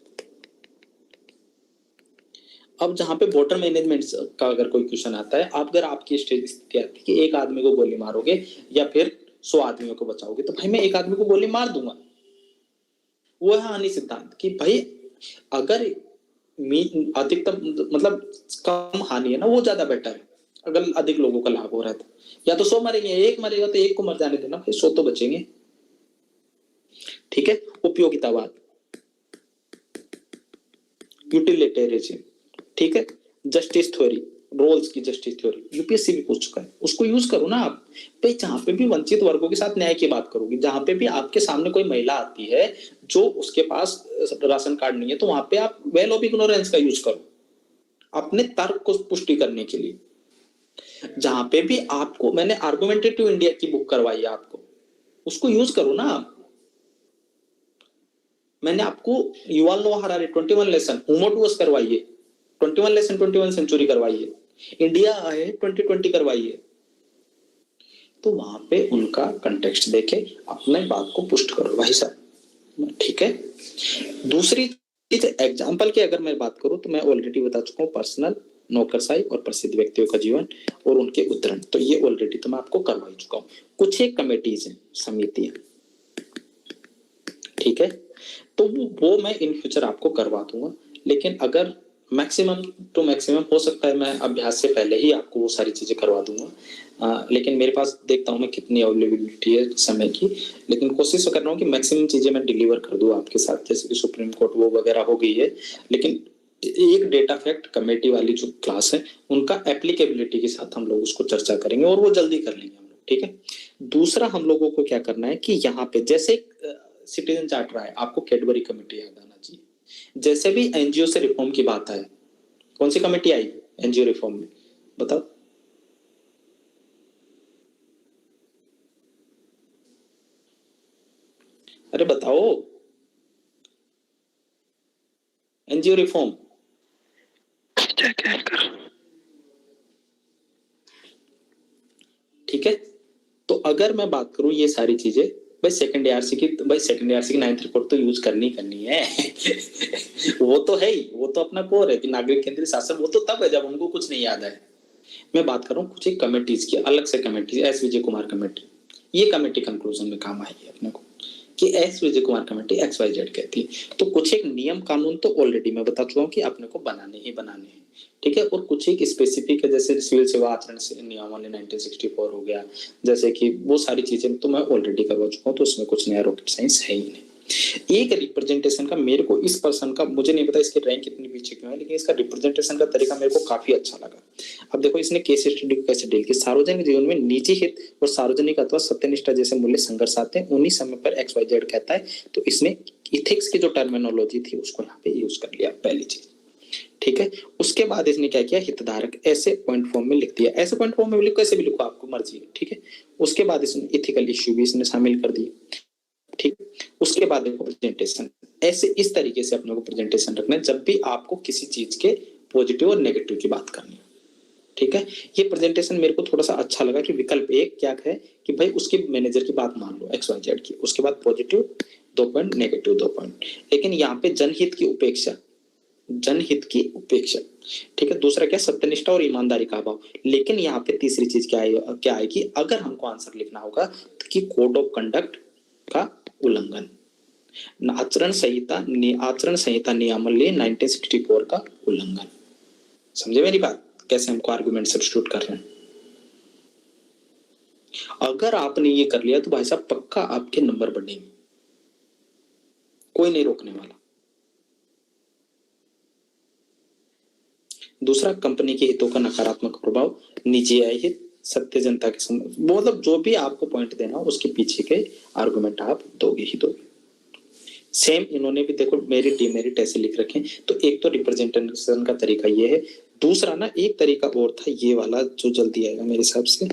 अब जहां पे वाटर मैनेजमेंट का अगर कोई क्वेश्चन आता है, आप अगर आपकी स्थिति आती है कि एक आदमी को गोली मारोगे या फिर 100 आदमियों को बचाओगे, तो भाई मैं एक आदमी को गोली मार दूंगा, वो है हानि सिद्धांत कि भाई अगर अधिकतम मतलब कम हानि है ना, वो ज्यादा बेटर है, अगर अधिक लोगों का लाभ हो रहा है तो। या तो 100 मरेंगे, एक मरेगा तो एक को मर जाने देना, भाई 100 तो बचेंगे, ठीक है। उपयोगितावाद, यूटिलिटेरियनिज्म, ठीक है। जस्टिस थ्योरी, रोल्स की जस्टिस थ्योरी, यूपीएससी भी पूछ चुका है, उसको यूज करो ना आप। भाई जहां पे भी वंचित वर्गों के साथ न्याय की बात करोगी, जहां पे भी आपके सामने कोई महिला आती है जो उसके पास राशन कार्ड नहीं है, तो वहां पे आप वेल ऑफ इग्नोरेंस का यूज करो अपने तर्क को पुष्टि करने के लिए। जहां पे भी आपको, मैंने आर्गुमेंटेटिव इंडिया की बुक करवाई है आपको, उसको यूज करो ना आप। मैंने आपको युval नोआ हरारी 21 लेसन हुमोटुअस करवाइए, 21 लेसन 21 सेंचुरी करवाइए, इंडिया आए 2020 करवाइए, तो वहां पे उनका कंटेक्स्ट देके अपने बात को पुष्ट करो भाई साहब, ठीक है। दूसरी चीज एग्जाम्पल की अगर मैं बात करूं, तो मैं ऑलरेडी बता चुका हूँ, पर्सनल, नौकरशाही और प्रसिद्ध व्यक्तियों का जीवन और उनके उद्धरण, तो ये ऑलरेडी तो मैं आपको करवा ही चुका हूँ। कुछ एक कमेटीज हैं, समितियां, ठीक है, तो वो मैं इन फ्यूचर आपको करवा दूंगा। लेकिन अगर मैक्सिमम टू मैक्सिमम हो सकता है मैं अभ्यास से पहले ही आपको वो सारी चीजें करवा दूंगा, लेकिन मेरे पास देखता हूँ मैं कितनी अवेलेबिलिटी है समय की, लेकिन कोशिश कर रहा हूँ कि मैक्सिमम चीजें मैं डिलीवर कर दूँ आपके साथ, जैसे कि सुप्रीम कोर्ट वो वगैरह हो गई है, लेकिन एक डेटा फैक्ट कमेटी वाली जो क्लास है उनका एप्लीकेबिलिटी के साथ हम लोग उसको चर्चा करेंगे और वो जल्दी कर लेंगे हम लोग, ठीक है। दूसरा हम लोगों को क्या करना है कि यहाँ पे जैसे सिटीजन चार्टर है, आपको कैडबरी कमेटी याद आना चाहिए। जैसे भी एनजीओ से रिफॉर्म की बात है, कौन सी कमेटी आई एनजीओ रिफॉर्म में, बताओ। अरे बताओ, एनजीओ रिफॉर्म, ठीक है। तो अगर मैं बात करूं ये सारी चीजें, भाई सेकंड एआरसी की, भाई सेकंड एआरसी की 9th रिपोर्ट तो यूज करनी है वो तो है ही, वो तो अपना कोर है कि नागरिक केंद्रीय शासन, वो तो तब है जब उनको कुछ नहीं याद है। मैं बात कर रहा हूँ कुछ एक कमेटीज की, अलग से committee, S Vijay Kumar committee, ये कमेटी कंक्लूजन में काम आएगी अपने को कि S Vijay Kumar committee XYZ कहती है। तो कुछ एक नियम कानून तो ऑलरेडी मैं बता चुका हूँ कि अपने को बनाने ही बनाने हैं, ठीक है। और कुछ एक स्पेसिफिक है, जैसे सिविल सेवा आचरण से नियमावली 1964 हो गया, जैसे कि वो सारी चीजें तो मैं ऑलरेडी करवा चुका हूँ, तो उसमें कुछ नया रॉकेट साइंस है ही नहीं, एक रिप्रेजेंटेशन का मेरे को इस पर्सन का, मुझे नहीं पता इसकी रैंक कितनी पीछे क्यों है, लेकिन इसका रिप्रेजेंटेशन का तरीका मेरे को काफी अच्छा लगा। अब देखो इसने केस स्टडी को कैसे डील किया। सार्वजनिक जीवन में निजी हित और सार्वजनिक अथवा सत्यनिष्ठा जैसे मूल्य संघर्ष आते हैं, उन्हीं समय पर XYZ कहता है। तो इसने इथिक्स की जो टर्मिनोलॉजी थी उसको यहाँ पे यूज कर लिया, पहली चीज। ठीक है, उसके बाद इसने क्या किया, हितधारक ऐसे पॉइंट फॉर्म में लिख दिया। ऐसे पॉइंट फॉर्म में लिखो, कैसे भी लिखो, आपको मर्जी है। ठीक है, उसके बाद इसने इथिकल इश्यू भी इसने शामिल कर दिए। ठीक, उसके बाद देखो प्रेजेंटेशन, ऐसे इस तरीके से अपने को प्रेजेंटेशन रखना है जब भी आपको किसी चीज के पॉजिटिव और नेगेटिव की बात करनी है। ठीक है, ये प्रेजेंटेशन मेरे को थोड़ा सा अच्छा लगा कि विकल्प एक क्या है कि भाई उसके मैनेजर की बात मान लो XYZ की, उसके बाद पॉजिटिव 2 पॉइंट, नेगेटिव 2 पॉइंट, लेकिन यहाँ पे जनहित की उपेक्षा, जनहित की उपेक्षा। ठीक है, दूसरा क्या, सत्यनिष्ठा और ईमानदारी का अभाव। लेकिन यहाँ पे तीसरी चीज क्या आएगी, अगर हमको आंसर लिखना होगा तो कि कोड ऑफ कंडक्ट का उल्लंघन, आचरण संहिता नियमावली 1964 का उल्लंघन। समझे मेरी बात, कैसे हमको आर्गुमेंट सब्स्टिट्यूट कर रहे हैं। अगर आपने ये कर लिया तो भाई साहब पक्का आपके नंबर बढ़ेंगे, कोई नहीं रोकने वाला। दूसरा, कंपनी के हितों का नकारात्मक प्रभाव, निजी आय हित, सत्य जनता के मतलब जो भी आपको पॉइंट देना उसके पीछे के आर्गुमेंट आप दोगे ही दोगे। सेम इन्होंने भी देखो मेरिट डिमेरिट ऐसे लिख रखे। तो एक तो रिप्रेजेंटेशन का तरीका ये है। दूसरा ना एक तरीका और था ये वाला जो जल्दी आएगा मेरे हिसाब से,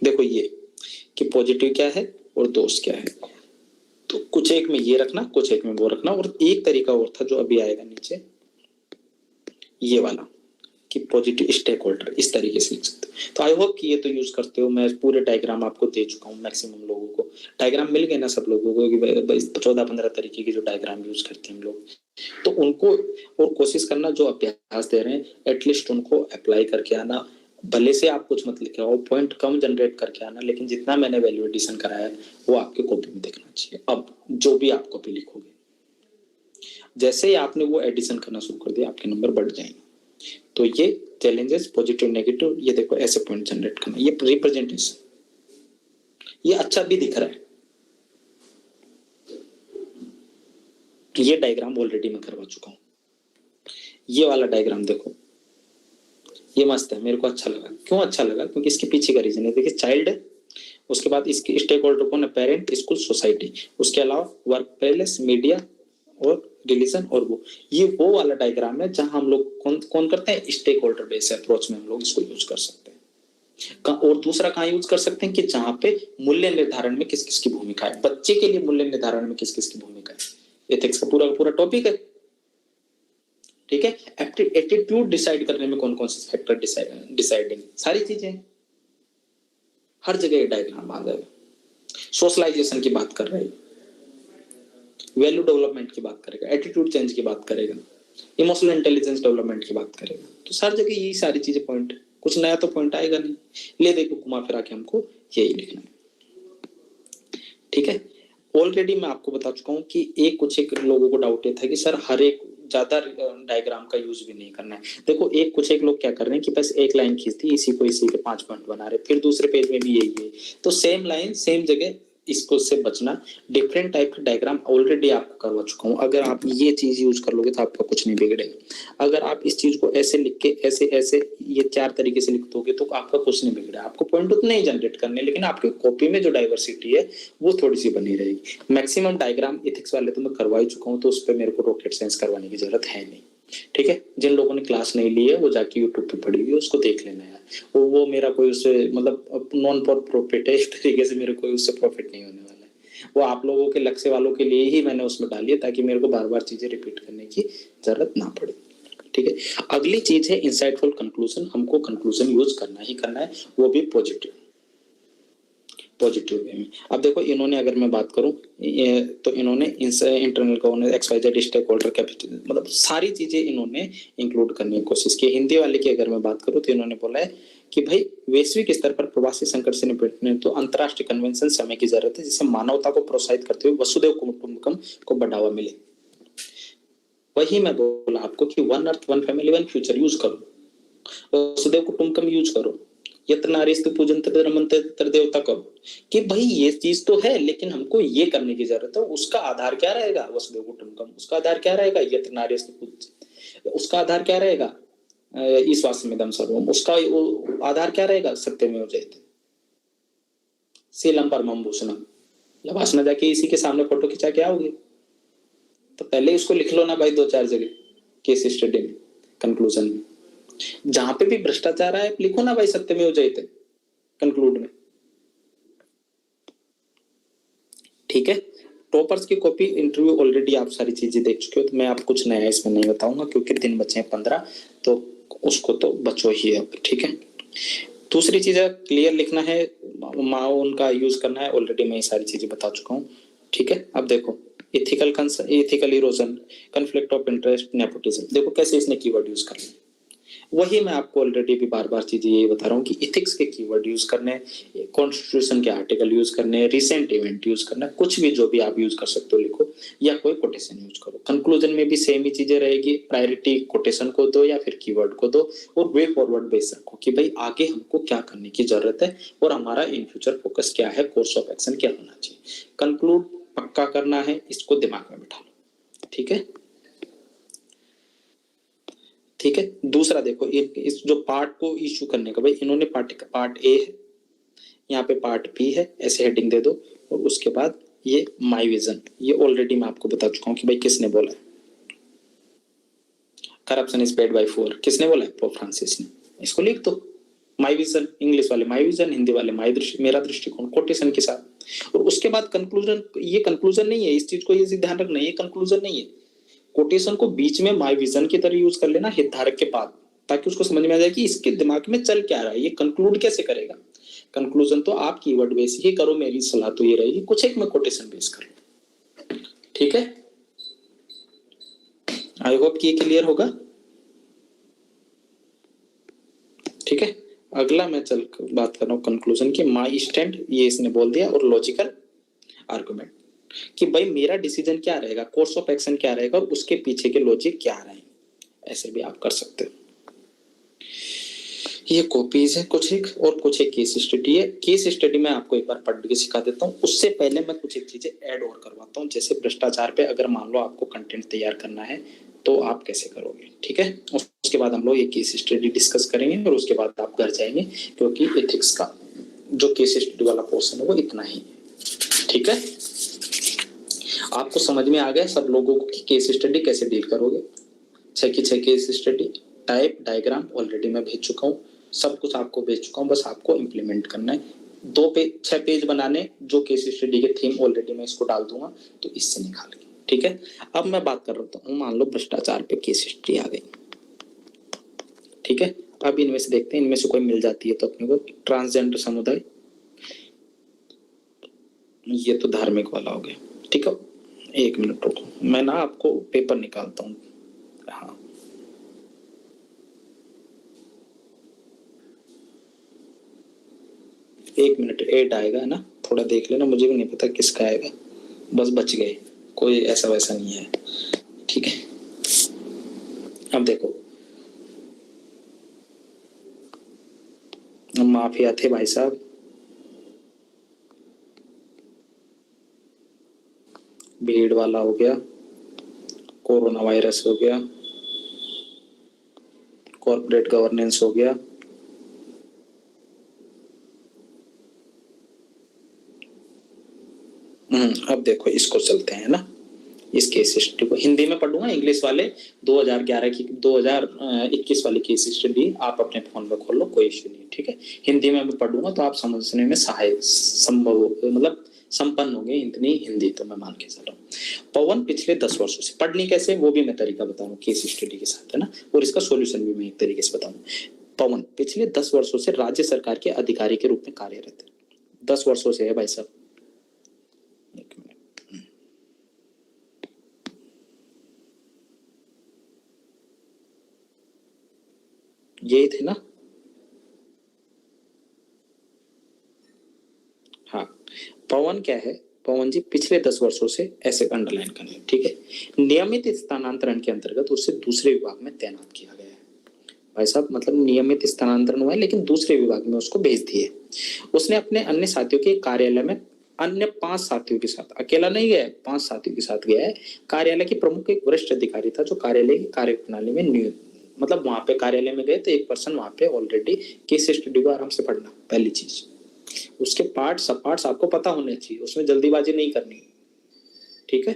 देखो ये कि पॉजिटिव क्या है और दोष क्या है। तो कुछ एक में ये रखना, कुछ एक में वो रखना। और एक तरीका और था जो अभी आएगा नीचे, ये वाला कि पॉजिटिव स्टेक होल्डर, इस तरीके से लिख सकते हो। तो आई होप कि ये तो यूज करते हो। मैं पूरे डायग्राम आपको दे चुका हूँ, मैक्सिमम लोगों को डायग्राम मिल गए ना सब लोगों को कि 14-15 तरीके की जो डायग्राम यूज करते हैं हम लोग। तो उनको और कोशिश करना, जो अभ्यास दे रहे हैं एटलीस्ट उनको अप्लाई करके आना। भले से आप कुछ मत लिखे हो, पॉइंट कम जनरेट करके आना, लेकिन जितना मैंने वैल्यू एडिशन कराया है वो आपके कॉपी में देखना चाहिए। अब जो भी आप कॉपी लिखोगे, जैसे ही आपने वो एडिशन करना शुरू कर दिया आपके नंबर बढ़ जाएंगे। तो ये चैलेंजेस, पॉजिटिव नेगेटिव, ये देखो ऐसे पॉइंट जनरेट करना, ये रिप्रेजेंटेशन, ये अच्छा भी दिख रहा है। ये डायग्राम ऑलरेडी मैं करवा चुका हूं। ये वाला डायग्राम देखो, ये मस्त है, मेरे को अच्छा लगा। क्यों अच्छा लगा, क्योंकि इसके पीछे का रीजन है। देखिए चाइल्ड है, उसके बाद इसके स्टेक होल्डर कौन है, पेरेंट, स्कूल, सोसाइटी, उसके अलावा वर्क प्लेस, मीडिया और रिलीजन। और वो वाला डायग्राम है जहां हम लोग कौन करते हैं, स्टेक होल्डर बेस्ड अप्रोच में हम लोग इसको यूज कर सकते हैं। और दूसरा कहाँ यूज कर सकते हैं कि जहां पे मूल्य निर्धारण में किस किस की भूमिका है, बच्चे के लिए मूल्य निर्धारण में किस किस की भूमिका है। एथिक्स का पूरा टॉपिक है। ठीक है, एटीट्यूड डिसाइड करने में कौन कौन से फैक्टर डिसाइडिंग, सारी चीजें हर जगह डायग्राम आ जाएगा। सोशलाइजेशन की बात कर रहे हैं, वैल्यू डेवलपमेंट की बात करेगा, एटीट्यूड चेंज की बात करेगा, इमोशनल इंटेलिजेंस डेवलपमेंट की बात करेगा। तो हर जगह यही सारी चीजें पॉइंट, कुछ नया तो पॉइंट आएगा नहीं। ले देखो घुमा फिरा के हमको यही लिखना है। ठीक है, ऑलरेडी मैं आपको बता चुका हूँ कि कुछ एक लोगों को डाउट ये था कि सर हर एक ज्यादा डायग्राम का यूज भी नहीं करना है। देखो कुछ एक लोग क्या कर रहे हैं कि बस एक लाइन खींचती, इसी के 5 पॉइंट बना रहे, फिर दूसरे पेज में भी यही है। तो सेम लाइन सेम जगह, इसको से बचना। डिफरेंट टाइप का डायग्राम ऑलरेडी आपको करवा चुका हूँ। अगर आप ये चीज यूज कर लोगे तो आपका कुछ नहीं बिगड़ेगा। अगर आप इस चीज को ऐसे लिख के ऐसे ये 4 तरीके से लिख दोगे तो आपका कुछ नहीं बिगड़ा। आपको पॉइंट उतने ही जनरेट करने, लेकिन आपकी कॉपी में जो डाइवर्सिटी है वो थोड़ी सी बनी रहेगी। मैक्सिमम डायग्राम एथिक्स वाले तो मैं करवा ही चुका हूँ, तो उस पर मेरे को रॉकेट साइंस करवाने की जरूरत है नहीं। ठीक है, जिन लोगों ने क्लास नहीं ली है वो जाके यूट्यूब पे पढ़ी हुई है, उसको देख लेना है। वो मेरा कोई उससे मतलब नॉन प्रॉफिट है, इस तरीके से मेरे कोई उससे प्रॉफिट नहीं होने वाला है। वो आप लोगों के लक्ष्य वालों के लिए ही मैंने उसमें डाली है, ताकि मेरे को बार बार चीजें रिपीट करने की जरूरत ना पड़े। ठीक है, अगली चीज है इंसाइटफुल कंक्लूजन। हमको कंक्लूजन यूज करना ही करना है, वो भी पॉजिटिव वे में। अब देखो इन्होंने, अगर मैं बात करूं तो इन्होंने internal governance, XYZ stakeholder capital, मतलब सारी चीजें इन्होंने इंक्लूड करने की कोशिश की। हिंदी वाले की अगर मैं बात करूं तो इन्होंने बोला है कि भाई वैश्विक स्तर पर प्रवासी संकट से निपटने तो अंतर्राष्ट्रीय कन्वेंशन समय की जरूरत है, जिससे मानवता को प्रोत्साहित करते हुए वसुधैव कुटुंबकम को बढ़ावा मिले। वही मैं बोला आपको कि 1 अर्थ 1 फैमिली 1 फ्यूचर यूज करो, वसुधैव कुटुंबकम यूज करो, यत्र नारीस्तु पूजन्ते रमन्ते तत्र देवता करो, कि भाई ये चीज तो है लेकिन हमको ये करने की जरूरत है। उसका आधार क्या रहेगा? वसुदेव कुटुंबकम। उसका आधार क्या रहेगा? यत्र नारीस्तु पूज्यते। उसका आधार क्या रहेगा? ईश्वासमिदं सर्वम। उसका आधार क्या रहेगा? सत्यमेव जयते। शीलम परमं भूषणम। लबासना जाके इसी के सामने फोटो खिंचा के आओगे, तो पहले इसको लिख लो ना भाई 2-4 जगह केस स्टडी में, कंक्लूजन में। जहां पे भी भ्रष्टाचार है लिखो ना भाई सत्यमेव जयते कंक्लूड में, ठीक है। टॉपर्स की कॉपी इंटरव्यू ऑलरेडी आप सारी चीजें देख चुके हो, तो मैं आप कुछ नया इसमें नहीं बताऊंगा क्योंकि दिन बचे हैं 15, तो उसको तो बचो ही अब, ठीक है। दूसरी चीज है क्लियर लिखना है, माओन का यूज करना है, ऑलरेडी मैं ये सारी चीजें बता चुका हूँ, ठीक है। अब देखो ethical erosion, conflict of interest, nepotism, देखो कैसे इसने कीवर्ड यूज कर लिया। वही मैं आपको ऑलरेडी भी बार-बार चीजें ये बता रहा हूँ कि इथिक्स के कीवर्ड यूज करने, कॉन्स्टिट्यूशन के आर्टिकल यूज करने, रिसेंट इवेंट यूज करना, कुछ भी जो भी आप यूज कर सकते हो लिखो, या कोई कोटेशन यूज करो। कंक्लूजन में भी सेम ही चीजें रहेगी, प्रायोरिटी कोटेशन को दो या फिर कीवर्ड को दो, और वे फॉरवर्ड बेस रखो कि भाई आगे हमको क्या करने की जरूरत है और हमारा इन फ्यूचर फोकस क्या है, कोर्स ऑफ एक्शन क्या होना चाहिए। कंक्लूड पक्का करना है, इसको दिमाग में बिठा लो, ठीक है। ठीक है। दूसरा देखो इस जो पार्ट को इशू करने का, भाई इन्होंने पार्ट ए है, यहाँ पे पार्ट बी है, ऐसे हेडिंग दे दो, और उसके बाद ये माय विजन, ये ऑलरेडी मैं आपको बता चुका हूँ कि भाई किसने बोला है। करप्शन इज पेड बाय 4, किसने बोला है? पोप फ्रांसिस ने। इसको लिख दो, माय विजन, इंग्लिश वाले माय विजन, हिंदी वाले मेरा दृष्टिकोण, कोटेशन के साथ। और उसके बाद कंक्लूजन, ये कंक्लूजन नहीं है, इस चीज को ये ध्यान रखना, ये कंक्लूजन नहीं है। कोटेशन को बीच में माय विजन की तरह यूज कर लेना, हितधारक के बाद, ताकि उसको समझ में आ जाए कि इसके दिमाग में चल क्या रहा है, ये कंक्लूड कैसे करेगा। कंक्लूजन तो आप कीवर्ड बेस ही करो, मेरी सलाह तो ये रहेगी कुछ एक में कोटेशन बेस कर लो, ठीक है। आई होप कि ये क्लियर होगा, ठीक है। अगला मैं चल बात कर रहा हूँ कंक्लूजन की। माय स्टैंड, ये इसने बोल दिया, और लॉजिकल आर्गुमेंट कि भाई मेरा डिसीजन क्या रहेगा, कोर्स ऑफ एक्शन क्या रहेगा, और उसके पीछे के लॉजिक क्या रहेंगे, ऐसे भी आप कर सकते हो। ये कॉपीज है कुछ एक, और कुछ एक केस स्टडी है। केस स्टडी में आपको एक बार पढ़ के सिखा देता हूँ, उससे पहले मैं कुछ एक चीजें ऐड और करवाता हूँ। जैसे भ्रष्टाचार पे अगर मान लो आपको कंटेंट तैयार करना है तो आप कैसे करोगे, ठीक है। उसके बाद हम लोग ये केस स्टडी डिस्कस करेंगे, और उसके बाद आप घर जाएंगे, क्योंकि एथिक्स का जो केस स्टडी वाला पोर्शन है वो इतना ही है, ठीक है। आपको समझ में आ गया सब लोगों को कि केस स्टडी कैसे डील करोगे। 6 की 6 case study, type, diagram already मैं भेज चुका हूँ, सब कुछ आपको भेज चुका हूँ, बस आपको इम्प्लीमेंट करना है। 6 पेज बनाने, जो केस स्टडी के थीम ऑलरेडी मैं इसको डाल दूंगा, तो इससे निकाल के, ठीक है। अब मैं बात कर रहा हूँ, मान लो भ्रष्टाचार पे केस स्टडी आ गई, ठीक है। अब इनमें से देखते हैं, इनमें से कोई मिल जाती है तो अपने को। ट्रांसजेंडर समुदाय, ये तो धार्मिक वाला हो गया, ठीक है। 1 मिनट रुको, मैं ना आपको पेपर निकालता हूँ। हाँ, एक मिनट, 8 आएगा है ना, थोड़ा देख लेना, मुझे भी नहीं पता किसका आएगा, बस बच गए, कोई ऐसा वैसा नहीं है, ठीक है। अब देखो, माफिया थे भाई साहब, भीड़ वाला हो गया, कोरोना वायरस हो गया, कॉर्पोरेट गवर्नेंस हो गया, अब देखो इसको चलते हैं ना, इस केस स्टडी को हिंदी में पढ़ूंगा, इंग्लिश वाले 2011 की 2021 वाली केस स्टडी आप अपने फोन में खोल लो, कोई इश्यू नहीं, ठीक है। हिंदी में भी पढ़ूंगा तो आप समझने में संभव मतलब संपन्न होंगे, इतनी हिंदी तो मैं मान के चल रहा हूँ। पवन पिछले 10 वर्षों से, पढ़नी कैसे वो भी मैं तरीका बता रहा हूँ केस स्टडी के साथ, है ना, और इसका सॉल्यूशन भी मैं एक तरीके से बताऊँ। पवन पिछले 10 वर्षों से राज्य सरकार के अधिकारी के रूप में कार्यरत है, 10 वर्षों से है भाई साहब। यही थे ना, हाँ। पवन क्या है, पवन जी पिछले 10 वर्षों से, ऐसे अंडरलाइन करना है, ठीक है। नियमित स्थानांतरण के अंतर्गत उसे दूसरे विभाग में तैनात किया गया है। भाई साहब मतलब नियमित स्थानांतरण हुआ है, लेकिन दूसरे विभाग में उसको भेज दिए। उसने अपने अन्य साथियों के कार्यालय में अन्य 5 साथियों के साथ, अकेला नहीं गया, 5 साथियों के साथ गया है। कार्यालय के प्रमुख एक वरिष्ठ अधिकारी था जो कार्यालय की कार्यप्रणाली में नियुक्त, मतलब वहां पे कार्यालय में गए तो एक पर्सन वहां पे ऑलरेडी केस स्टडी को आराम से पढ़ना, पहली चीज। उसके सब पार्ट्स आपको पता होने चाहिए, उसमें जल्दीबाजी नहीं करनी, ठीक है।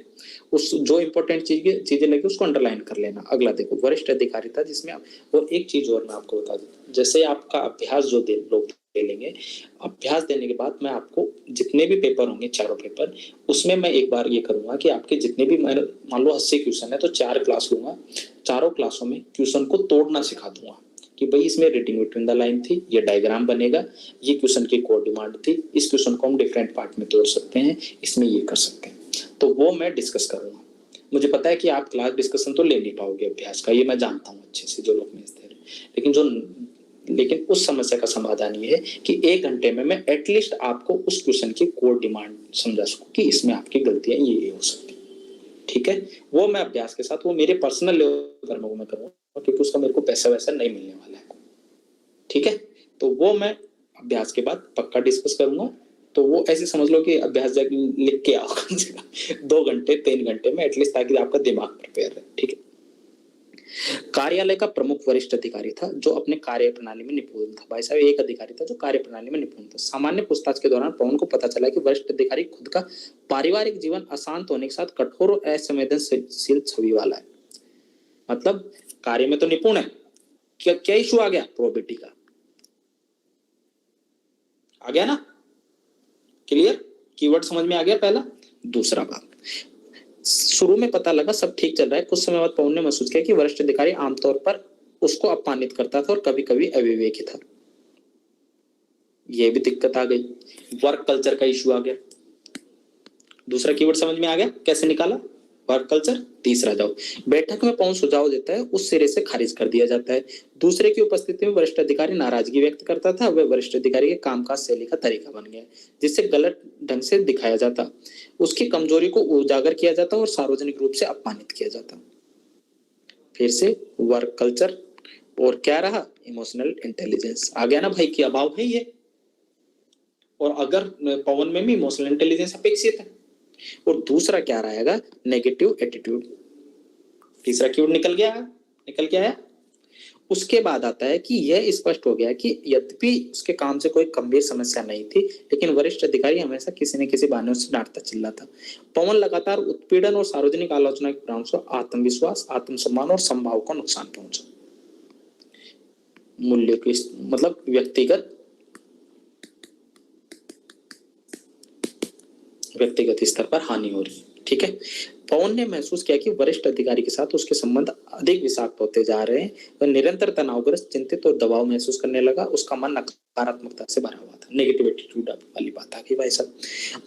उस जो इंपॉर्टेंट चीजें लगी उसको अंडरलाइन कर लेना। अगला देखो, वरिष्ठ अधिकारी था जिसमें, और एक चीज और मैं आपको बता दूं, जैसे आपका अभ्यास जो लोग ले लेंगे, अभ्यास देने के बाद मैं आपको जितने भी पेपर होंगे, चारों पेपर, उसमें मैं एक बार ये करूंगा कि आपके जितने भी, मान लो 80 क्वेश्चन है तो 4 क्लास लूंगा, चारों क्लासों में क्वेश्चन को तोड़ना सिखा दूंगा कि भाई इसमें रीडिंग बिटवीन द लाइन थी, ये डायग्राम बनेगा, ये क्वेश्चन की कोर डिमांड थी, इस क्वेश्चन को हम डिफरेंट पार्ट में तोड़ सकते हैं, इसमें ये कर सकते हैं, तो वो मैं डिस्कस करूंगा। मुझे पता है कि आप क्लास डिस्कशन तो ले नहीं पाओगे अभ्यास का, ये मैं जानता हूँ अच्छे से, जो लोग मेरे थे, लेकिन उस समस्या का समाधान ये है कि 1 घंटे में मैं एटलीस्ट आपको उस क्वेश्चन की कोर डिमांड समझा सकूं कि इसमें आपकी गलतियां ये हो सकती, ठीक है। वो मैं अभ्यास के साथ, वो मेरे पर्सनल लेवल पर मैं करूंगा, क्योंकि उसका मेरे को पैसा वैसा नहीं मिलने वाला है, ठीक है। तो वो मैं अभ्यास के बाद पक्का डिस्कस करूंगा। तो वो ऐसे समझ लो कि अभ्यास जाके लिख के आओ कम से कम 2 घंटे 3 घंटे में एटलीस्ट, ताकि आपका दिमाग प्रिपेयर रहे, ठीक है। कार्यालय का प्रमुख वरिष्ठ अधिकारी था जो अपने कार्य प्रणाली में निपुण था। भाई साहब एक अधिकारी था जो कार्य प्रणाली में निपुण था। सामान्य पूछताछ के दौरान पवन को पता चला कि वरिष्ठ अधिकारी खुद का पारिवारिक जीवन अशांत होने के साथ कठोर और असंवेदनशील छवि वाला है। मतलब कार्य में तो निपुण है, क्या इशू आ गया, प्रोबेबिलिटी का आ गया ना, क्लियर, कीवर्ड समझ में आ गया पहला। दूसरा बात, शुरू में पता लगा सब ठीक चल रहा है, कुछ समय बाद पवन ने महसूस किया कि वरिष्ठ अधिकारी आमतौर पर उसको अपमानित करता था और कभी कभी अविवेकी था। यह भी दिक्कत आ गई, वर्क कल्चर का इशू आ गया। दूसरा कीवर्ड समझ में आ गया, कैसे निकाला, वर्क कल्चर। तीसरा जाओ, बैठक में पवन सुझाव देता है, उस सिरे से खारिज कर दिया जाता है। दूसरे की उपस्थिति में वरिष्ठ अधिकारी नाराजगी व्यक्त करता था, वह वरिष्ठ अधिकारी के कामकाज शैली का तरीका बन गया जिससे गलत ढंग से दिखाया जाता, उसकी कमजोरी को उजागर किया जाता और सार्वजनिक रूप से अपमानित किया जाता। फिर से वर्क कल्चर, और क्या रहा, इमोशनल इंटेलिजेंस आ गया ना भाई, की अभाव है ये। और अगर पवन में भी इमोशनल इंटेलिजेंस अपेक्षित है। और दूसरा क्या रहेगा, नेगेटिव एटीट्यूड। तीसरा कीवर्ड निकल के आया। उसके बाद आता है कि यह स्पष्ट हो गया कि यद्यपि उसके काम से कोई गंभीर समस्या नहीं थी, लेकिन वरिष्ठ अधिकारी हमेशा किसी न किसी बहाने से डांटता चिल्लाता। पवन लगातार उत्पीड़न और सार्वजनिक आलोचना के परिणाम से आत्मविश्वास, आत्मसम्मान और संभाव को नुकसान पहुंचा। मूल्य की मतलब व्यक्तिगत स्तर पर हानि हो रही है, ठीक है। पवन ने महसूस किया कि वरिष्ठ अधिकारी के साथ उसके संबंध अधिक विषाक्त होते जा रहे हैं। वह निरंतर तनावग्रस्त, चिंतित और दबाव महसूस करने लगा। उसका मन नकारात्मकता से भरा हुआ था, नेगेटिव एटीट्यूड वाली बात आ गई भाई साहब।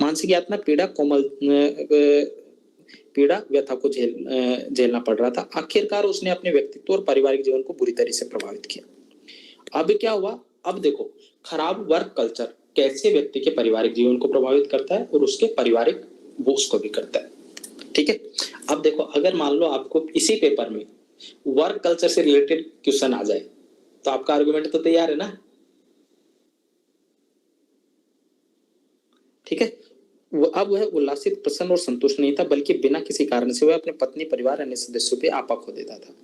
मानसिक यातना, पीड़ा व्यथा को झेलना पड़ रहा था। आखिरकार उसने अपने व्यक्तित्व और पारिवारिक जीवन को बुरी तरह से प्रभावित किया। अब क्या हुआ, अब देखो खराब वर्क कल्चर कैसे व्यक्ति के पारिवारिक जीवन को प्रभावित करता है और उसके पारिवारिक वो उसको भी करता है, ठीक है। अब देखो, अगर मान लो आपको इसी पेपर में वर्क कल्चर से रिलेटेड क्वेश्चन आ जाए तो आपका आर्गुमेंट तो तैयार है ना, ठीक है। अब वह उल्लासित, प्रसन्न और संतुष्ट नहीं था, बल्कि बिना किसी कारण से वह अपने पत्नी, परिवार, अन्य सदस्यों पे आपा खो देता था।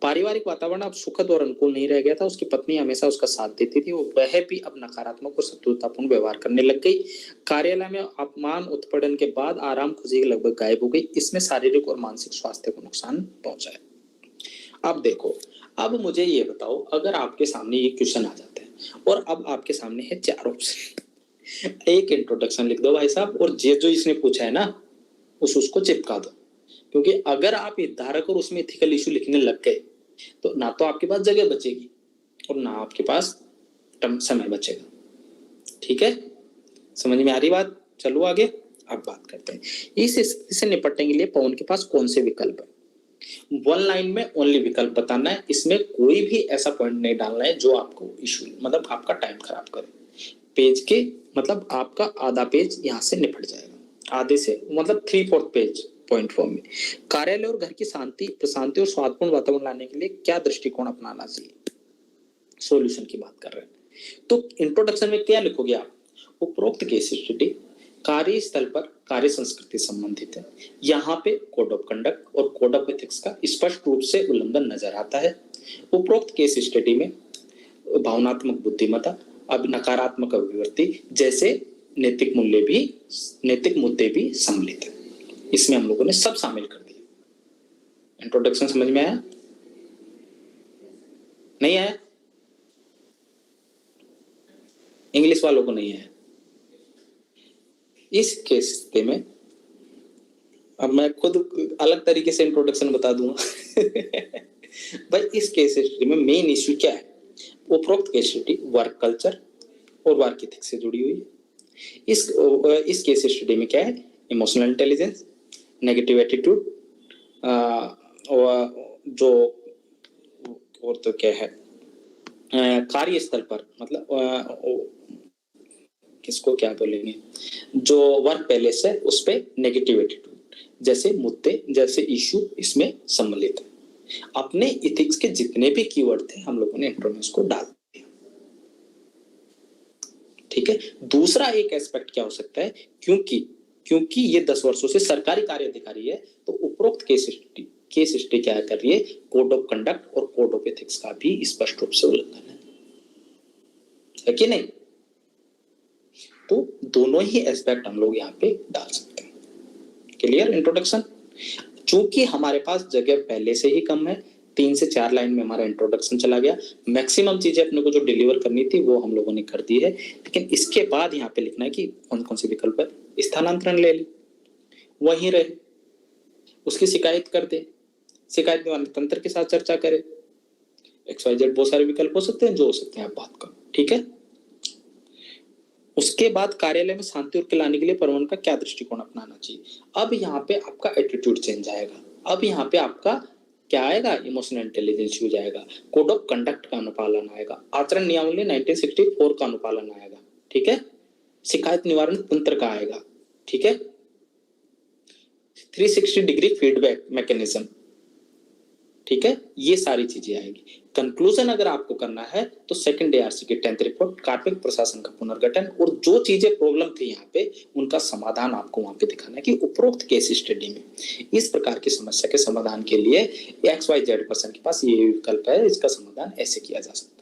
पारिवारिक वातावरण अब सुखद और अनुकूल नहीं रह गया था। उसकी पत्नी हमेशा उसका साथ देती थी, वह भी अब नकारात्मक और शत्रुतापूर्ण व्यवहार करने लग गई। कार्यालय में अपमान, उत्पीड़न के बाद आराम खुशी लगभग गायब हो गई। इसमें शारीरिक और मानसिक स्वास्थ्य को नुकसान पहुंचा है। अब देखो, अब मुझे ये बताओ, अगर आपके सामने ये क्वेश्चन आ जाते हैं और अब आपके सामने है 4 ऑप्शन, एक इंट्रोडक्शन लिख दो भाई साहब, और जो इसने पूछा है ना उसको चिपका दो। क्योंकि अगर आप धारक और उसमें एथिकल इशू लिखने लग गए तो ना तो आपके पास जगह बचेगी और ना आपके पास समय बचेगा, ठीक है। समझ में आ रही बात, चलो आगे अब बात करते हैं इस स्थिति से निपटने के लिए पवन के पास कौन से विकल्प है। 1 लाइन में ओनली विकल्प बताना है, इसमें कोई भी ऐसा पॉइंट नहीं डालना है जो आपको इशू मतलब आपका टाइम खराब करे। पेज के मतलब आपका आधा पेज यहाँ से निपट जाएगा, आधे से मतलब 3/4 पेज पॉइंट फॉर्म में। कार्यालय और घर की शांति, प्रशांति और स्वादपूर्ण वातावरण लाने के लिए क्या दृष्टिकोण अपनाना चाहिए। सॉल्यूशन की बात कर रहे हैं। तो इंट्रोडक्शन में क्या लिखोगे आप? उपरोक्त केस स्टडी कार्यस्थल पर कार्य संस्कृति संबंधित है। यहाँ पे कोड ऑफ कंडक्ट और कोड ऑफ एथिक्स का स्पष्ट रूप से उल्लंघन नजर आता है। उपरोक्त केस स्टडी में भावनात्मक बुद्धिमत्ता, अब नकारात्मक अभिव्यक्ति जैसे नैतिक मुद्दे भी सम्मिलित है। इसमें हम लोगों ने सब शामिल कर दिया। इंट्रोडक्शन समझ में आया? नहीं आया? इंग्लिश वालों को नहीं आया? इस केस में अब मैं खुद अलग तरीके से इंट्रोडक्शन बता दूंगा। भाई इस केस स्टडी में मेन इश्यू क्या है? उपरोक्त केस स्टडी वर्क कल्चर और वर्क एथिक्स से जुड़ी हुई है। इस केस स्टडी में क्या है? इमोशनल इंटेलिजेंस, नेगेटिव एटीट्यूड, जो और तो क्या है, कार्यस्थल पर मतलब किसको क्या बोलेंगे, जो वर्क पैलेस है उस पे नेगेटिव एटीट्यूड जैसे मुद्दे, जैसे इश्यू इसमें सम्मिलित है। अपने इथिक्स के जितने भी कीवर्ड थे हम लोगों ने इंट्रो में उसको डाल दिया। ठीक है। दूसरा एक एस्पेक्ट क्या हो सकता है, क्योंकि ये 10 वर्षों से सरकारी कार्य अधिकारी है, तो उपरोक्त केस स्टडी क्या कर रही है? कोड ऑफ कंडक्ट और कोड ऑफ एथिक्स का भी स्पष्ट रूप से उल्लंघन है कि नहीं? तो दोनों ही एस्पेक्ट हम लोग यहाँ पे डाल सकते हैं। Clear introduction? चूंकि हमारे पास जगह पहले से ही कम है, 3 से 4 लाइन में हमारा इंट्रोडक्शन चला गया, मैक्सिमम चीजें अपने को जो डिलीवर करनी थी वो हम लोगों ने कर दी है। लेकिन इसके बाद यहाँ पे लिखना है कि कौन कौन से विकल्प है। स्थानांतरण ले ले, वहीं रहे, उसकी शिकायत कर दे, शिकायत निवारण तंत्र के साथ चर्चा करे, XYZ बहुत सारे विकल्प हो सकते हैं, जो हो सकते हैं आप बात करो। ठीक है। उसके बाद कार्यालय में शांति और लाने के लिए प्रबंधन का क्या दृष्टिकोण अपनाना चाहिए। अब यहाँ पे आपका एटीट्यूड चेंज आएगा। अब यहाँ पे आपका क्या आएगा? इमोशनल इंटेलिजेंस यूज आएगा, कोड ऑफ कंडक्ट का अनुपालन आएगा, आचरण नियमावली 1964 का अनुपालन आएगा। ठीक है। शिकायत निवारण तंत्र का आएगा। ठीक है। 360 डिग्री फीडबैक मैकेनिज्म। ठीक है। ये सारी चीजें आएगी। कंक्लूजन अगर आपको करना है तो सेकंड ARC की 10th रिपोर्ट, कार्मिक प्रशासन का पुनर्गठन और जो चीजें प्रॉब्लम थी यहाँ पे उनका समाधान आपको वहां पे दिखाना है कि उपरोक्त केस स्टडी में इस प्रकार की समस्या के समाधान के लिए XYZ पर्सन के पास ये विकल्प है, इसका समाधान ऐसे किया जा सकता है।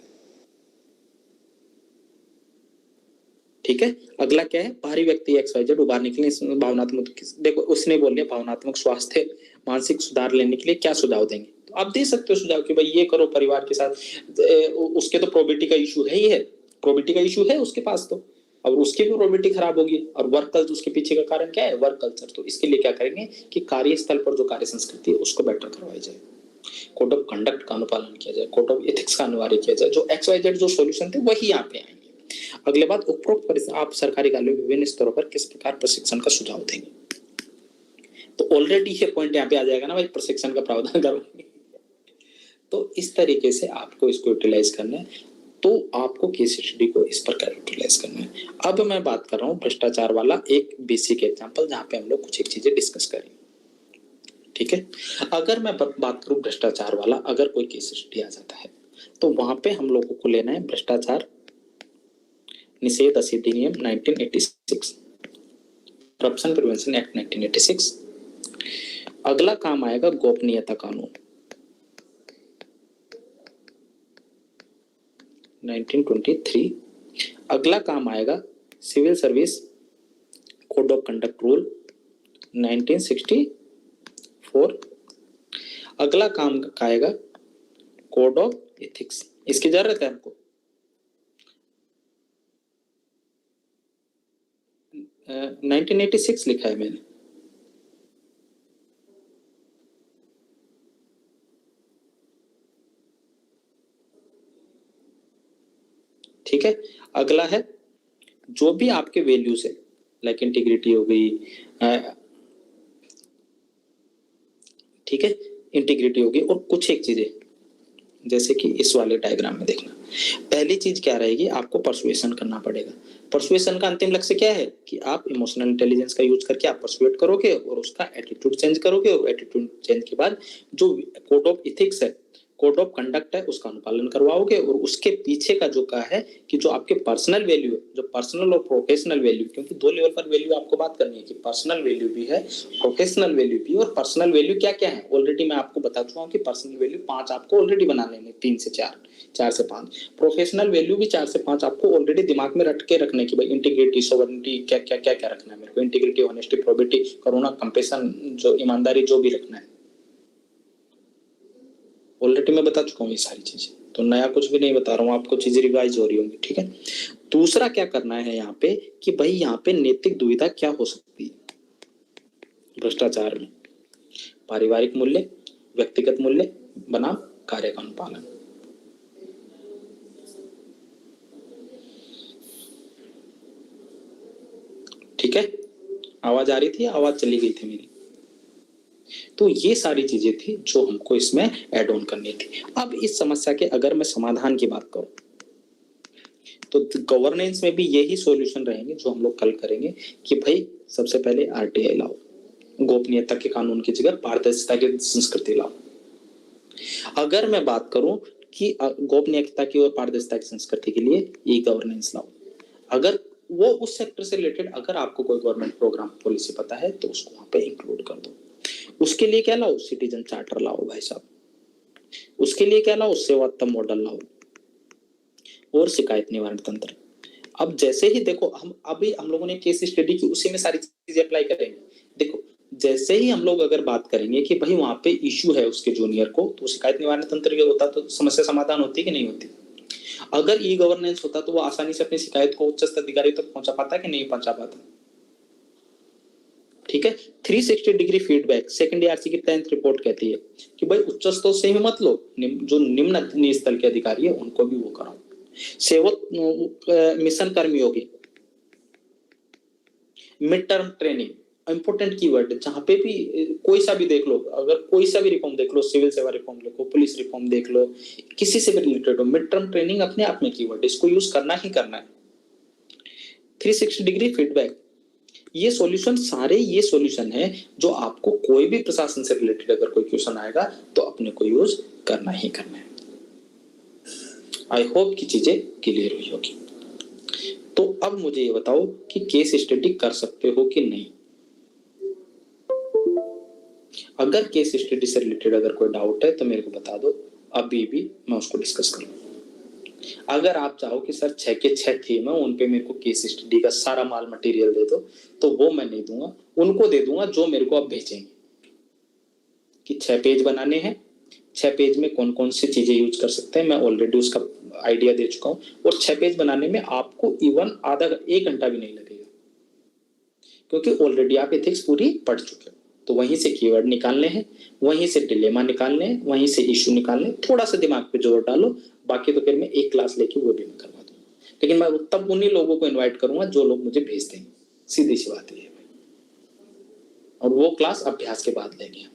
ठीक है। अगला क्या है? बाहरी व्यक्ति XYZ उबारने के लिए भावनात्मक, देखो उसने बोल दिया भावनात्मक स्वास्थ्य, मानसिक सुधार लेने के लिए क्या सुझाव देंगे। तो आप दे सकते हो सुझाव कि भाई ये करो परिवार के साथ। उसके तो प्रोबेबिलिटी का इशू है ही है, प्रोबेबिलिटी का इशू है उसके पास, तो और उसकी भी प्रोबेबिलिटी खराब होगी। और वर्क कल्चर, उसके पीछे का कारण क्या है? Work culture. तो इसके लिए क्या करेंगे कि कार्यस्थल पर जो कार्य संस्कृति है उसको बेटर करवाई जाए, कोड ऑफ कंडक्ट का अनुपालन किया जाए, कोड ऑफ एथिक्स का अनिवार्य किया जाए। जो XYZ जो सॉल्यूशन थे वही यहाँ पे आएंगे। अगले बात, उपरोक्त आप सरकारी कार्यालयों में विभिन्न स्तरों पर किस प्रकार प्रशिक्षण का सुझाव देंगे। तो ऑलरेडी ये पॉइंट यहाँ पे आ जाएगा ना भाई, प्रशिक्षण का प्रावधान करोगे। तो इस तरीके से आपको इसको यूटिलाइज करना है। तो आपको केस स्टडी को इस प्रकार यूटिलाइज करना है। अब मैं बात कर रहा हूँ भ्रष्टाचार वाला एक बेसिक एग्जांपल, जहाँ पे हम लोग कुछ एक चीजें डिस्कस करेंगे। ठीक है। अगर मैं बात करूँ भ्रष्टाचार वाला, अगर कोई केस स्टडी आ जाता है तो वहां पे हम लोगों को लेना है भ्रष्टाचार निषेध अधिनियम 1986, करप्शन प्रिवेंशन एक्ट 1986। अगला काम आएगा गोपनीयता कानून 1923। अगला काम आएगा civil service code of conduct rule 1964। अगला काम आएगा कोड ऑफ एथिक्स। इसकी जरूरत है आपको? 1986 लिखा है मैंने। ठीक है। अगला है जो भी आपके वैल्यूज है, लाइक इंटीग्रिटी हो गई, ठीक है, इंटीग्रिटी होगी। और कुछ एक चीजें जैसे कि इस वाले डायग्राम में देखना, पहली चीज क्या रहेगी, आपको परसुएशन करना पड़ेगा। परसुएशन का अंतिम लक्ष्य क्या है कि आप इमोशनल इंटेलिजेंस का यूज करके आप परसुएट करोगे और उसका एटीट्यूड चेंज करोगे। और एटीट्यूड चेंज के बाद जो कोड ऑफ इथिक्स है, कोड ऑफ कंडक्ट है उसका अनुपालन करवाओगे, और उसके पीछे का जो का है कि जो आपके पर्सनल वैल्यू है, जो पर्सनल और प्रोफेशनल वैल्यू, क्योंकि दो लेवल पर वैल्यू आपको बात करनी है कि पर्सनल वैल्यू भी है, प्रोफेशनल वैल्यू भी। और पर्सनल वैल्यू क्या क्या है ऑलरेडी मैं आपको बता चुका हूँ कि पर्सनल वैल्यू 5 आपको ऑलरेडी बना लेने, 3 से 4, 4 से 5। प्रोफेशनल वैल्यू भी 4 से 5 आपको ऑलरेडी दिमाग में रट के रखने की, भाई इंटीग्रिटी, सोवरेनिटी, क्या क्या क्या क्या रखना है मेरे को, इंटीग्रिटी, ऑनेस्टी, प्रोबिटी, करुणा, कंपैशन, जो ईमानदारी, जो भी रखना है ऑलरेडी मैं बता चुका हूँ ये सारी चीजें, तो नया कुछ भी नहीं बता रहा हूँ आपको, चीजें रिवाइज हो रही होंगी। ठीक है, दूसरा क्या करना है यहाँ पे कि भाई यहाँ पे नैतिक दुविधा क्या हो सकती है भ्रष्टाचार में, पारिवारिक मूल्य, व्यक्तिगत मूल्य बनाम कार्य का अनुपालन। ठीक है, आवाज आ रही थी, आवाज चली गई थी मेरी? तो ये सारी चीजें थी जो हमको इसमें ऐड ऑन करनी थी। अब इस समस्या के अगर मैं समाधान की बात करूं तो गवर्नेंस में भी यही सॉल्यूशन रहेंगे जो हम लोग कल करेंगे कि भाई सबसे पहले आरटीआई लाओ, गोपनीयता के कानून की जगह पारदर्शिता की संस्कृति लाओ। अगर मैं बात करूं कि गोपनीयता की और पारदर्शिता की संस्कृति के लिए ई गवर्नेंस लाओ, अगर वो उस सेक्टर से रिलेटेड अगर आपको कोई गवर्नमेंट प्रोग्राम पॉलिसी पता है तो उसको वहां पे इंक्लूड कर दो। उसके लिए क्या लाओ, सिटीजन चार्टर लाओ भाई साहब, उसके लिए क्या लाओ, सेवात्मक मॉडल लाओ, और शिकायत निवारण तंत्र। अब जैसे ही देखो हम लोगों ने केस स्टडी की, उसी में सारी चीजें अप्लाई करेंगे। देखो जैसे ही हम लोग अगर बात करेंगे कि भाई वहां पे इश्यू है उसके जूनियर को, तो शिकायत निवारण तंत्र ये होता तो समस्या समाधान होती कि नहीं होती। अगर ई गवर्नेंस होता तो वो आसानी से अपनी शिकायत को उच्च अधिकारी तक पहुंचा पाता कि नहीं पहुंचा पाता। ठीक है, 360 डिग्री फीडबैक सेकंड ईआरसी की 10th रिपोर्ट कहती है कि भाई उच्च स्तरों से ही मत लो, जो निम्न स्तर के अधिकारी है उनको भी वो कराओ। सेवक mission Karmayogi, mid term training, important keyword, जहां पे भी कोई सा भी देख लो, अगर कोई सा भी रिफॉर्म देख लो, सिविल सेवा रिफॉर्म देखो, पुलिस रिफॉर्म देख लो, किसी से भी रिलेटेड हो, मिड टर्म ट्रेनिंग अपने आप में कीवर्ड, इसको यूज करना ही करना है। 360 डिग्री फीडबैक, ये सॉल्यूशन सारे ये सॉल्यूशन है जो आपको कोई भी प्रशासन से रिलेटेड अगर कोई क्वेश्चन आएगा तो अपने को यूज करना ही करना है। आई होप की चीजें क्लियर हुई होगी। तो अब मुझे ये बताओ कि केस स्टडी कर सकते हो कि नहीं। अगर केस स्टडी से रिलेटेड अगर कोई डाउट है तो मेरे को बता दो, अभी भी मैं उसको डिस्कस करूंगा। अगर आप चाहो कि सर 6 के 6 थीम है, उन पे मेरे को केस स्टडी का सारा माल मटेरियल दे दो, तो वो मैं नहीं दूंगा, उनको दे दूंगा जो मेरे को आप भेजेंगे कि 6 पेज बनाने हैं, 6 पेज में कौन कौन सी चीजें यूज कर सकते हैं, मैं ऑलरेडी उसका आइडिया दे चुका हूँ। और 6 पेज बनाने में आपको इवन आधा 1 घंटा भी नहीं लगेगा, क्योंकि ऑलरेडी आप एथिक्स पूरी पढ़ चुके हो। तो वहीं से कीवर्ड निकालने हैं, वहीं से डिलेमा निकालने हैं, वहीं से इश्यू निकालने, थोड़ा सा दिमाग पे जोर डालो, बाकी तो फिर मैं एक क्लास लेके वो भी मैं करवा दूंगा। लेकिन मैं तब उन्हीं लोगों को इन्वाइट करूंगा जो लोग मुझे भेज देंगे, सीधी सी बात है। और वो क्लास अभ्यास के बाद लेंगे,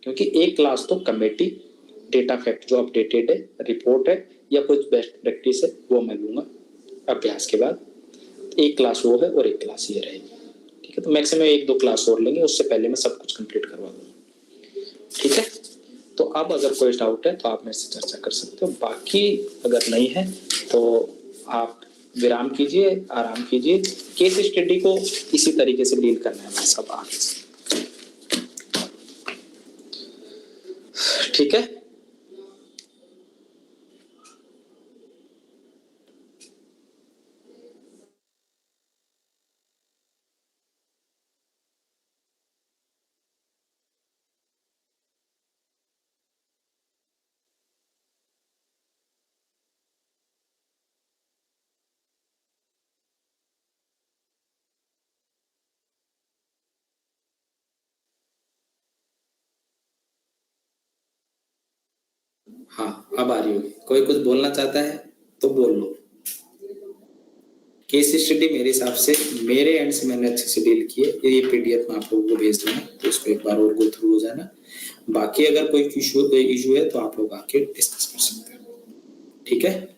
क्योंकि एक क्लास तो कमेटी, डेटा फैक्ट जो अपडेटेड है, रिपोर्ट है या कुछ बेस्ट प्रैक्टिस है, वो मैं लूंगा अभ्यास के बाद। एक क्लास वो है और एक क्लास ये रहेगी। ठीक है, तो मैक्सिमम 1-2 क्लास और लेंगे, उससे पहले मैं सब कुछ कंप्लीट करवा दूंगा। ठीक है, तो अब अगर कोई डाउट है तो आप मेरे से चर्चा कर सकते हो, बाकी अगर नहीं है तो आप विराम कीजिए, आराम कीजिए। केस स्टडी को इसी तरीके से डील करना है सब आगे से। ठीक है, हाँ अब आ रही होगी। कोई कुछ बोलना चाहता है तो बोल लो। केस स्टडी मेरे हिसाब से मेरे एंड से मैंने अच्छे से डील की है। ये पीडीएफ मैं आप लोगों को भेज दूंगा, तो इसको एक बार और गो थ्रू हो जाना। बाकी अगर कोई इशू है तो आप लोग आके डिस्कस कर सकते हैं। ठीक है,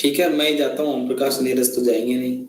ठीक है, मैं ही जाता हूँ, ओम प्रकाश नीरज तो जाएंगे नहीं।